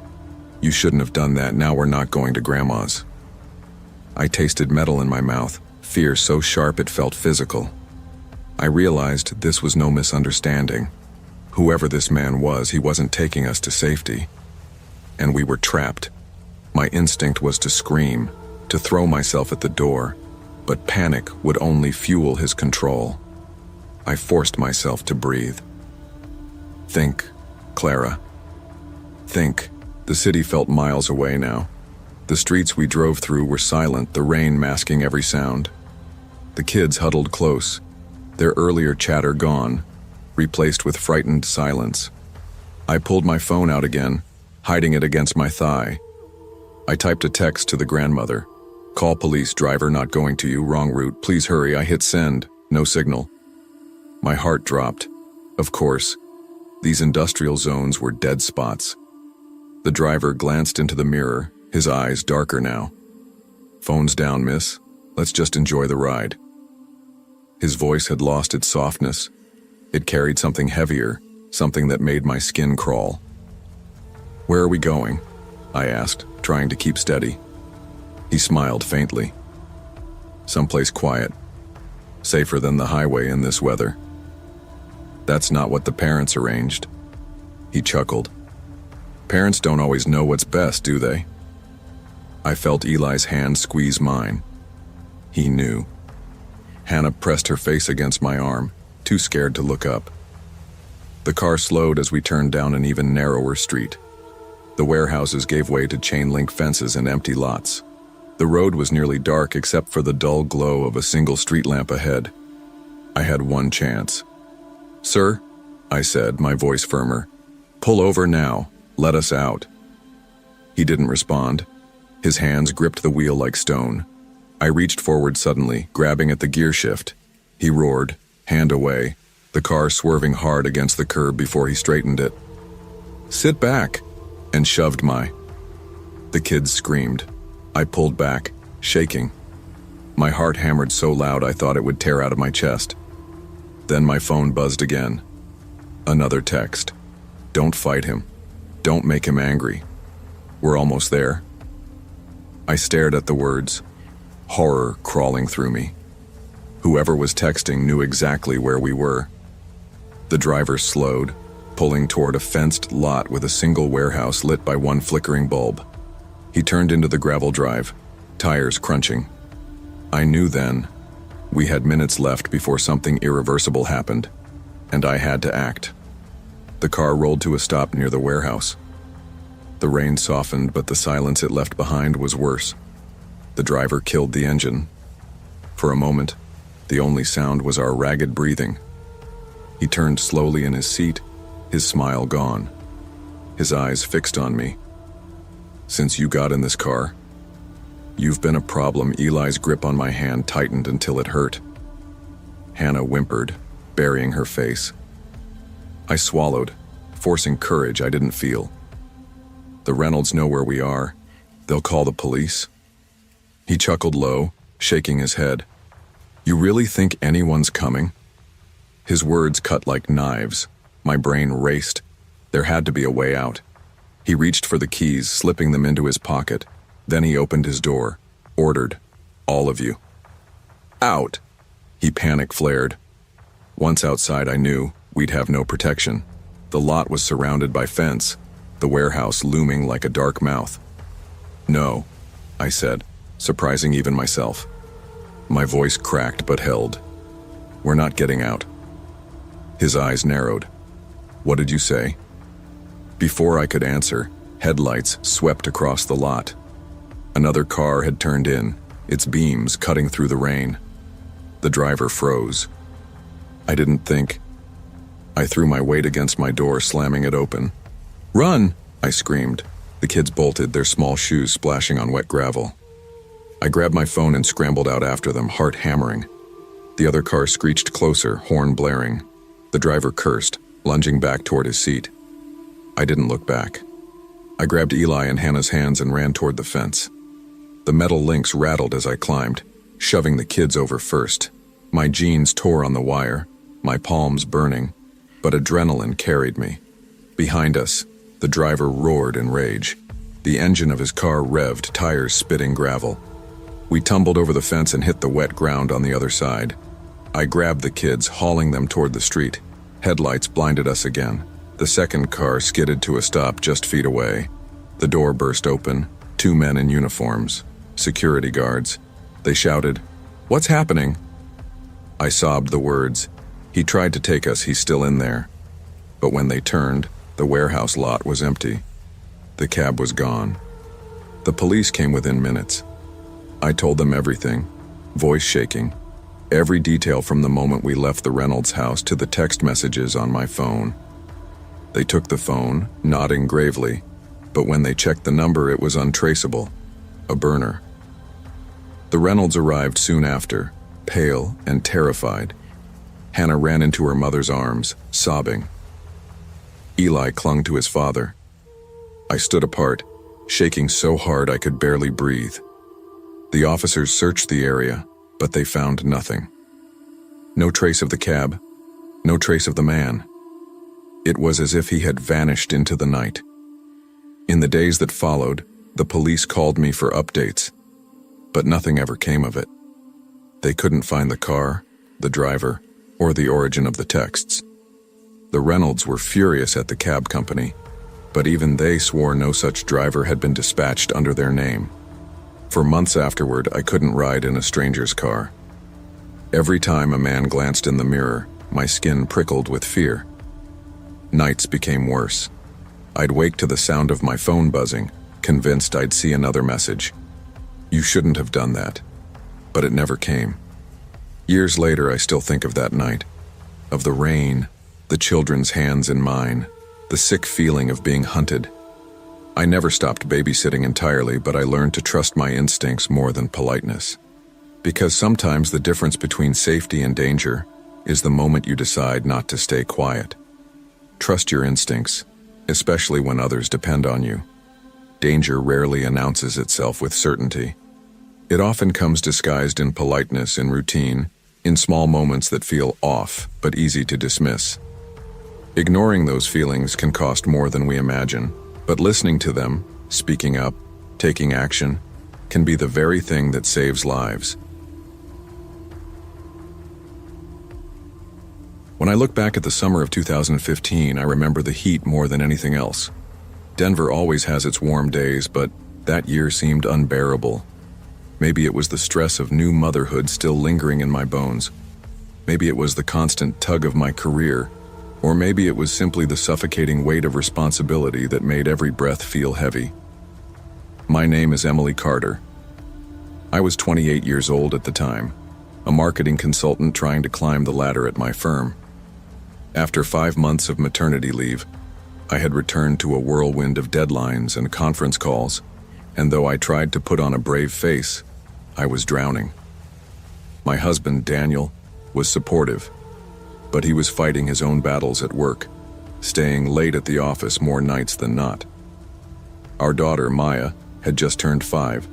"You shouldn't have done that, now we're not going to Grandma's." I tasted metal in my mouth, fear so sharp it felt physical. I realized this was no misunderstanding. Whoever this man was, he wasn't taking us to safety. And we were trapped. My instinct was to scream, to throw myself at the door, but panic would only fuel his control. I forced myself to breathe. Think, Clara. Think. The city felt miles away now. The streets we drove through were silent, the rain masking every sound. The kids huddled close, their earlier chatter gone, replaced with frightened silence. I pulled my phone out again, hiding it against my thigh. I typed a text to the grandmother. "Call police, driver not going to you, wrong route, please hurry." I hit send, no signal. My heart dropped. Of course, these industrial zones were dead spots. The driver glanced into the mirror, his eyes darker now. "Phone's down, miss. Let's just enjoy the ride." His voice had lost its softness. It carried something heavier, something that made my skin crawl. "Where are we going?" I asked, trying to keep steady. He smiled faintly. "Someplace quiet. Safer than the highway in this weather." "That's not what the parents arranged." He chuckled. "Parents don't always know what's best, do they?" I felt Eli's hand squeeze mine. He knew. Hannah pressed her face against my arm, too scared to look up. The car slowed as we turned down an even narrower street. The warehouses gave way to chain-link fences and empty lots. The road was nearly dark except for the dull glow of a single street lamp ahead. I had one chance. "Sir," I said, my voice firmer, "pull over now. Let us out." He didn't respond. His hands gripped the wheel like stone. I reached forward suddenly, grabbing at the gear shift. He roared, hand away, the car swerving hard against the curb before he straightened it. "Sit back," and shoved my. The kids screamed. I pulled back, shaking. My heart hammered so loud I thought it would tear out of my chest. Then my phone buzzed again. Another text. "Don't fight him. Don't make him angry. We're almost there." I stared at the words, horror crawling through me. Whoever was texting knew exactly where we were. The driver slowed, pulling toward a fenced lot with a single warehouse lit by one flickering bulb. He turned into the gravel drive, tires crunching. I knew then. We had minutes left before something irreversible happened, and I had to act. The car rolled to a stop near the warehouse. The rain softened, but the silence it left behind was worse. The driver killed the engine. For a moment, the only sound was our ragged breathing. He turned slowly in his seat, his smile gone. His eyes fixed on me. "Since you got in this car, you've been a problem." Eli's grip on my hand tightened until it hurt. Hannah whimpered, burying her face. I swallowed, forcing courage I didn't feel. "The Reynolds know where we are. They'll call the police." He chuckled low, shaking his head. "You really think anyone's coming?" His words cut like knives. My brain raced. There had to be a way out. He reached for the keys, slipping them into his pocket. Then he opened his door, ordered, "All of you. Out!" He panic flared. Once outside, I knew we'd have no protection. The lot was surrounded by fence, the warehouse looming like a dark mouth. "No," I said, surprising even myself. My voice cracked but held. "We're not getting out." His eyes narrowed. "What did you say?" Before I could answer, headlights swept across the lot. Another car had turned in, its beams cutting through the rain. The driver froze. I didn't think. I threw my weight against my door, slamming it open. "Run!" I screamed. The kids bolted, their small shoes splashing on wet gravel. I grabbed my phone and scrambled out after them, heart hammering. The other car screeched closer, horn blaring. The driver cursed, lunging back toward his seat. I didn't look back. I grabbed Eli and Hannah's hands and ran toward the fence. The metal links rattled as I climbed, shoving the kids over first. My jeans tore on the wire, my palms burning, but adrenaline carried me. Behind us, the driver roared in rage. The engine of his car revved, tires spitting gravel. We tumbled over the fence and hit the wet ground on the other side. I grabbed the kids, hauling them toward the street. Headlights blinded us again. The second car skidded to a stop just feet away. The door burst open. 2 men in uniforms, security guards. They shouted, "What's happening?" I sobbed the words. "He tried to take us, he's still in there." But when they turned, the warehouse lot was empty. The cab was gone. The police came within minutes. I told them everything, voice shaking, every detail from the moment we left the Reynolds house to the text messages on my phone. They took the phone, nodding gravely, but when they checked the number, it was untraceable, a burner. The Reynolds arrived soon after, pale and terrified. Hannah ran into her mother's arms, sobbing. Eli clung to his father. I stood apart, shaking so hard I could barely breathe. The officers searched the area, but they found nothing. No trace of the cab, no trace of the man. It was as if he had vanished into the night. In the days that followed, the police called me for updates, but nothing ever came of it. They couldn't find the car, the driver, or the origin of the texts. The Reynolds were furious at the cab company, but even they swore no such driver had been dispatched under their name. For months afterward, I couldn't ride in a stranger's car. Every time a man glanced in the mirror, my skin prickled with fear. Nights became worse. I'd wake to the sound of my phone buzzing, convinced I'd see another message. "You shouldn't have done that." But it never came. Years later, I still think of that night, of the rain, the children's hands in mine, the sick feeling of being hunted. I never stopped babysitting entirely, but I learned to trust my instincts more than politeness. Because sometimes the difference between safety and danger is the moment you decide not to stay quiet. Trust your instincts, especially when others depend on you. Danger rarely announces itself with certainty. It often comes disguised in politeness, in routine, in small moments that feel off but easy to dismiss. Ignoring those feelings can cost more than we imagine, but listening to them, speaking up, taking action, can be the very thing that saves lives. When I look back at the summer of 2015, I remember the heat more than anything else. Denver always has its warm days, but that year seemed unbearable. Maybe it was the stress of new motherhood still lingering in my bones. Maybe it was the constant tug of my career, or maybe it was simply the suffocating weight of responsibility that made every breath feel heavy. My name is Emily Carter. I was 28 years old at the time, a marketing consultant trying to climb the ladder at my firm. After 5 months of maternity leave, I had returned to a whirlwind of deadlines and conference calls, and though I tried to put on a brave face, I was drowning. My husband, Daniel, was supportive, but he was fighting his own battles at work, staying late at the office more nights than not. Our daughter, Maya, had just turned 5,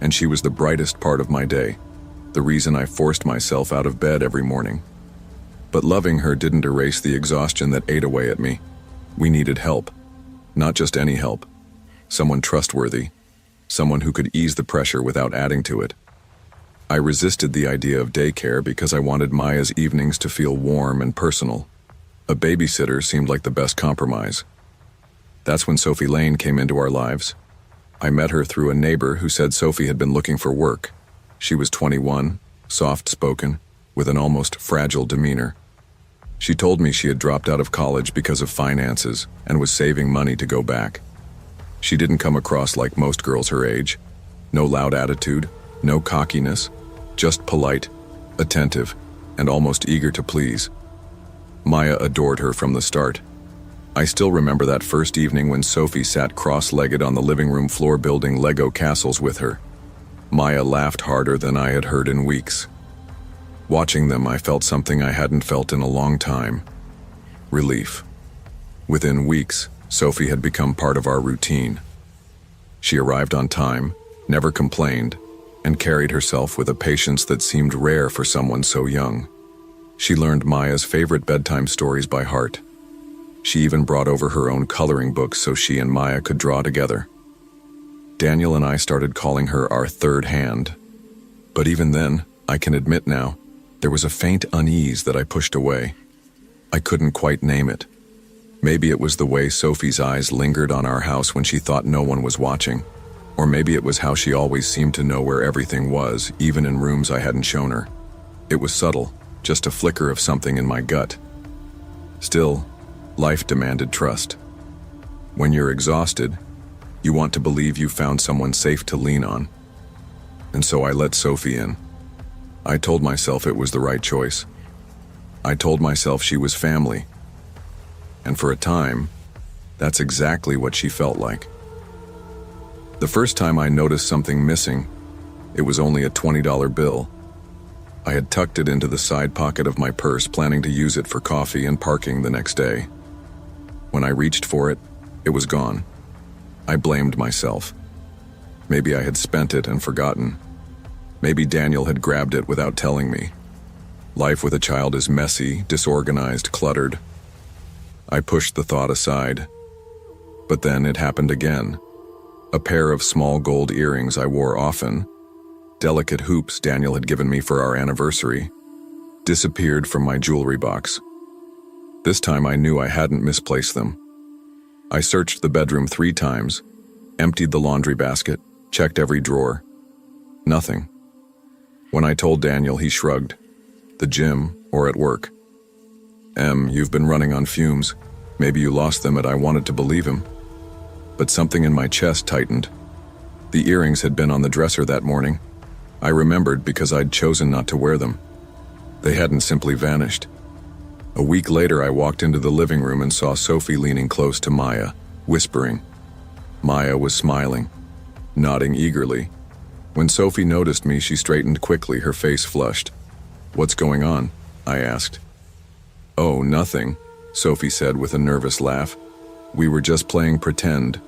and she was the brightest part of my day, the reason I forced myself out of bed every morning. But loving her didn't erase the exhaustion that ate away at me. We needed help. Not just any help. Someone trustworthy. Someone who could ease the pressure without adding to it. I resisted the idea of daycare because I wanted Maya's evenings to feel warm and personal. A babysitter seemed like the best compromise. That's when Sophie Lane came into our lives. I met her through a neighbor who said Sophie had been looking for work. She was 21, soft-spoken, with an almost fragile demeanor. She told me she had dropped out of college because of finances and was saving money to go back. She didn't come across like most girls her age. No loud attitude, no cockiness, just polite, attentive, and almost eager to please. Maya adored her from the start. I still remember that first evening when Sophie sat cross-legged on the living room floor building Lego castles with her. Maya laughed harder than I had heard in weeks. Watching them, I felt something I hadn't felt in a long time. Relief. Within weeks, Sophie had become part of our routine. She arrived on time, never complained, and carried herself with a patience that seemed rare for someone so young. She learned Maya's favorite bedtime stories by heart. She even brought over her own coloring books so she and Maya could draw together. Daniel and I started calling her our third hand. But even then, I can admit now, there was a faint unease that I pushed away. I couldn't quite name it. Maybe it was the way Sophie's eyes lingered on our house when she thought no one was watching. Or maybe it was how she always seemed to know where everything was, even in rooms I hadn't shown her. It was subtle, just a flicker of something in my gut. Still, life demanded trust. When you're exhausted, you want to believe you found someone safe to lean on. And so I let Sophie in. I told myself it was the right choice. I told myself she was family. And for a time, that's exactly what she felt like. The first time I noticed something missing, it was only a $20 bill. I had tucked it into the side pocket of my purse, planning to use it for coffee and parking the next day. When I reached for it, it was gone. I blamed myself. Maybe I had spent it and forgotten. Maybe Daniel had grabbed it without telling me. Life with a child is messy, disorganized, cluttered. I pushed the thought aside. But then it happened again. A pair of small gold earrings I wore often, delicate hoops Daniel had given me for our anniversary, disappeared from my jewelry box. This time I knew I hadn't misplaced them. I searched the bedroom 3 times, emptied the laundry basket, checked every drawer. Nothing. When I told Daniel, he shrugged. The gym or at work. You've been running on fumes. Maybe you lost them, and I wanted to believe him. But something in my chest tightened. The earrings had been on the dresser that morning. I remembered because I'd chosen not to wear them. They hadn't simply vanished. A week later, I walked into the living room and saw Sophie leaning close to Maya, whispering. Maya was smiling, nodding eagerly. When Sophie noticed me, she straightened quickly, her face flushed. "What's going on?" I asked. "Oh, nothing," Sophie said with a nervous laugh. "We were just playing pretend."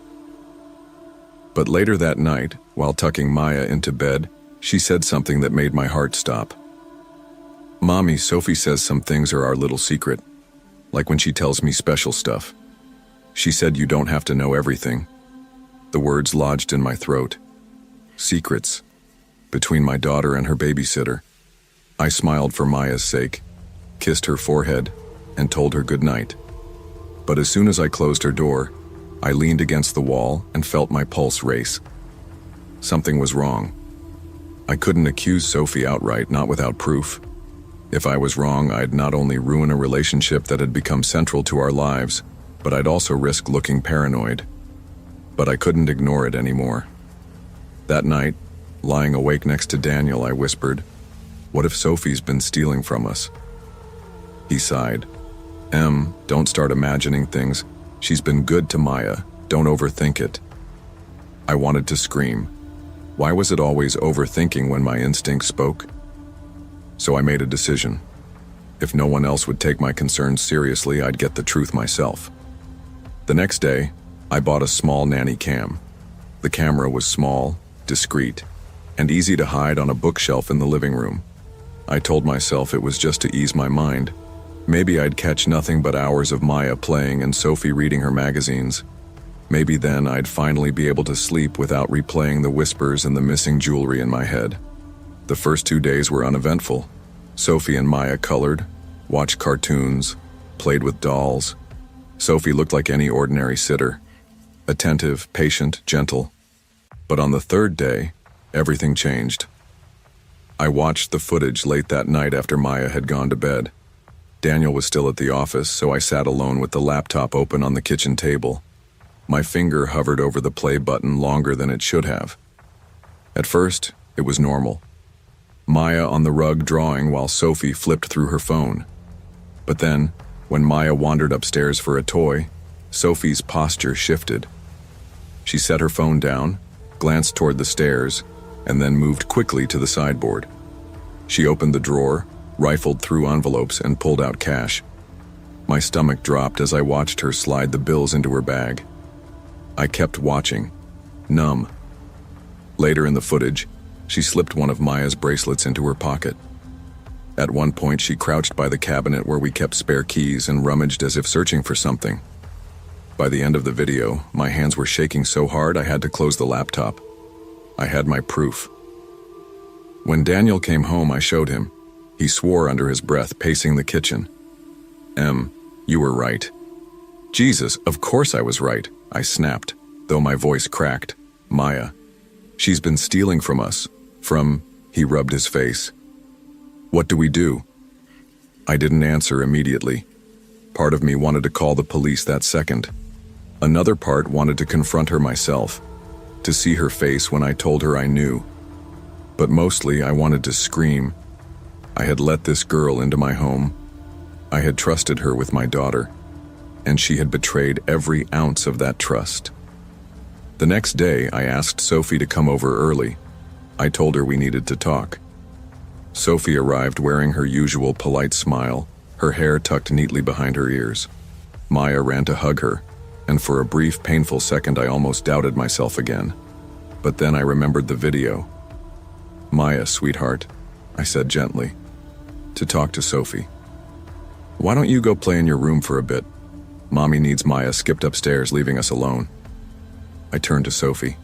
But later that night, while tucking Maya into bed, she said something that made my heart stop. "Mommy, Sophie says some things are our little secret, like when she tells me special stuff. She said you don't have to know everything." The words lodged in my throat. Secrets. Between my daughter and her babysitter. I smiled for Maya's sake, kissed her forehead, and told her good night. But as soon as I closed her door, I leaned against the wall and felt my pulse race. Something was wrong. I couldn't accuse Sophie outright, not without proof. If I was wrong, I'd not only ruin a relationship that had become central to our lives, but I'd also risk looking paranoid. But I couldn't ignore it anymore. That night, lying awake next to Daniel, I whispered, "What if Sophie's been stealing from us?" He sighed. Don't start imagining things. She's been good to Maya. Don't overthink it." I wanted to scream. Why was it always overthinking when my instinct spoke? So I made a decision. If no one else would take my concerns seriously, I'd get the truth myself. The next day, I bought a small nanny cam. The camera was small, discreet, and easy to hide on a bookshelf in the living room. I told myself it was just to ease my mind. Maybe I'd catch nothing but hours of Maya playing and Sophie reading her magazines. Maybe then I'd finally be able to sleep without replaying the whispers and the missing jewelry in my head. The first 2 days were uneventful. Sophie and Maya colored, watched cartoons, played with dolls. Sophie looked like any ordinary sitter. Attentive, patient, gentle. But on the 3rd day, everything changed. I watched the footage late that night after Maya had gone to bed. Daniel was still at the office, so I sat alone with the laptop open on the kitchen table. My finger hovered over the play button longer than it should have. At first, it was normal. Maya on the rug drawing while Sophie flipped through her phone. But then, when Maya wandered upstairs for a toy, Sophie's posture shifted. She set her phone down, glanced toward the stairs, and then moved quickly to the sideboard. She opened the drawer, rifled through envelopes, and pulled out cash. My stomach dropped as I watched her slide the bills into her bag. I kept watching, numb. Later in the footage, she slipped one of Maya's bracelets into her pocket. At one point, she crouched by the cabinet where we kept spare keys and rummaged as if searching for something. By the end of the video, my hands were shaking so hard I had to close the laptop. I had my proof. When Daniel came home, I showed him. He swore under his breath, pacing the kitchen. You were right." "Jesus, of course I was right," I snapped, though my voice cracked. "Maya. She's been stealing from us. He rubbed his face. "What do we do?" I didn't answer immediately. Part of me wanted to call the police that second. Another part wanted to confront her myself, to see her face when I told her I knew. But mostly I wanted to scream. I had let this girl into my home. I had trusted her with my daughter, and she had betrayed every ounce of that trust. The next day, I asked Sophie to come over early. I told her we needed to talk. Sophie arrived wearing her usual polite smile, her hair tucked neatly behind her ears. Maya ran to hug her, and for a brief, painful second I almost doubted myself again. But then I remembered the video. "Maya, sweetheart," I said gently, to talk to Sophie. "Why don't you go play in your room for a bit? Mommy needs." Maya skipped upstairs, leaving us alone. I turned to Sophie.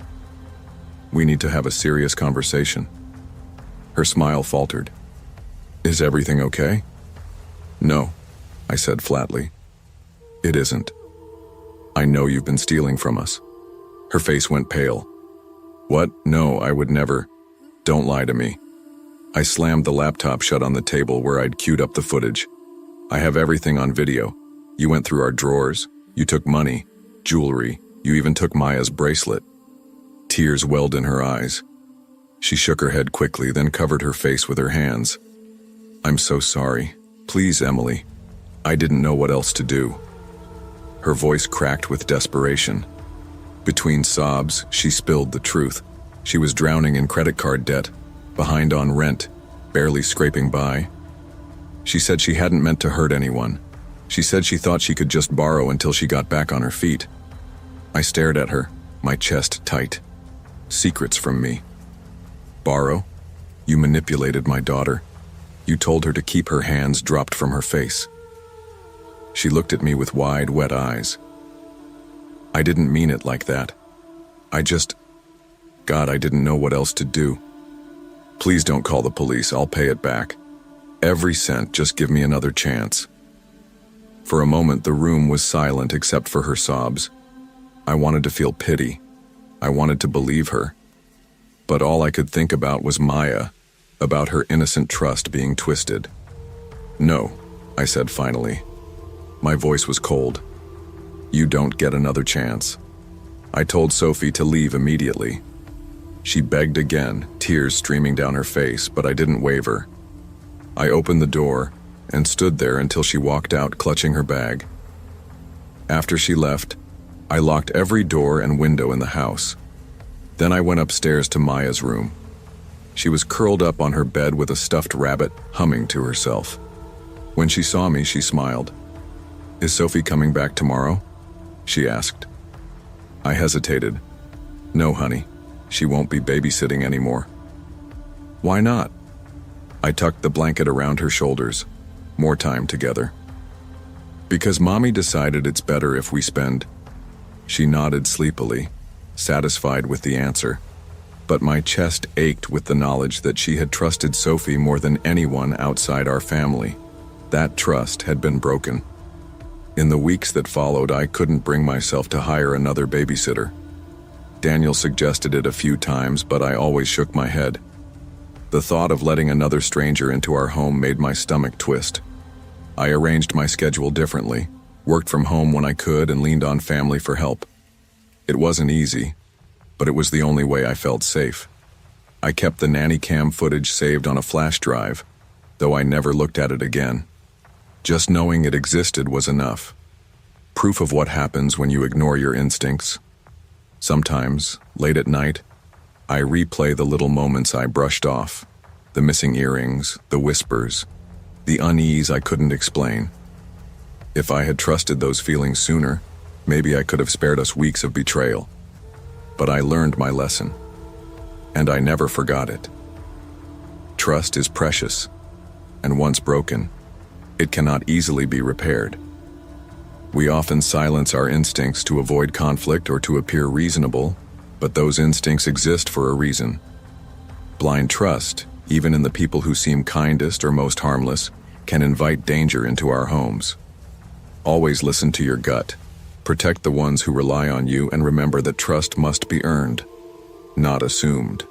"We need to have a serious conversation." Her smile faltered. "Is everything okay?" "No," I said flatly. "It isn't. I know you've been stealing from us." Her face went pale. "What? No, I would never. Don't lie to me." I slammed the laptop shut on the table where I'd queued up the footage. "I have everything on video. You went through our drawers. You took money, jewelry. You even took Maya's bracelet." Tears welled in her eyes. She shook her head quickly, then covered her face with her hands. "I'm so sorry. Please, Emily. I didn't know what else to do." Her voice cracked with desperation. Between sobs, she spilled the truth. She was drowning in credit card debt, behind on rent, barely scraping by. She said she hadn't meant to hurt anyone. She said she thought she could just borrow until she got back on her feet. I stared at her, my chest tight. Secrets from me. "Borrow? You manipulated my daughter. You told her to keep her hands dropped from her face." She looked at me with wide, wet eyes. "I didn't mean it like that. God, I didn't know what else to do. Please don't call the police. I'll pay it back. Every cent, just give me another chance." For a moment, the room was silent except for her sobs. I wanted to feel pity. I wanted to believe her. But all I could think about was Maya, about her innocent trust being twisted. "No," I said finally. My voice was cold. "You don't get another chance." I told Sophie to leave immediately. She begged again, tears streaming down her face, but I didn't waver. I opened the door and stood there until she walked out, clutching her bag. After she left, I locked every door and window in the house. Then I went upstairs to Maya's room. She was curled up on her bed with a stuffed rabbit, humming to herself. When she saw me, she smiled. "Is Sophie coming back tomorrow?" she asked. I hesitated. "No, honey. She won't be babysitting anymore." "Why not?" I tucked the blanket around her shoulders. "More time together." "Because Mommy decided it's better if we spend..." She nodded sleepily, satisfied with the answer. But my chest ached with the knowledge that she had trusted Sophie more than anyone outside our family. That trust had been broken. In the weeks that followed, I couldn't bring myself to hire another babysitter. Daniel suggested it a few times, but I always shook my head. The thought of letting another stranger into our home made my stomach twist. I arranged my schedule differently, worked from home when I could, and leaned on family for help. It wasn't easy, but it was the only way I felt safe. I kept the nanny cam footage saved on a flash drive, though I never looked at it again. Just knowing it existed was enough. Proof of what happens when you ignore your instincts. Sometimes, late at night, I replay the little moments I brushed off, the missing earrings, the whispers, the unease I couldn't explain. If I had trusted those feelings sooner, maybe I could have spared us weeks of betrayal. But I learned my lesson. and I never forgot it. Trust is precious, and once broken, it cannot easily be repaired. We often silence our instincts to avoid conflict or to appear reasonable, but those instincts exist for a reason. Blind trust, even in the people who seem kindest or most harmless, can invite danger into our homes. Always listen to your gut. Protect the ones who rely on you, and remember that trust must be earned, not assumed.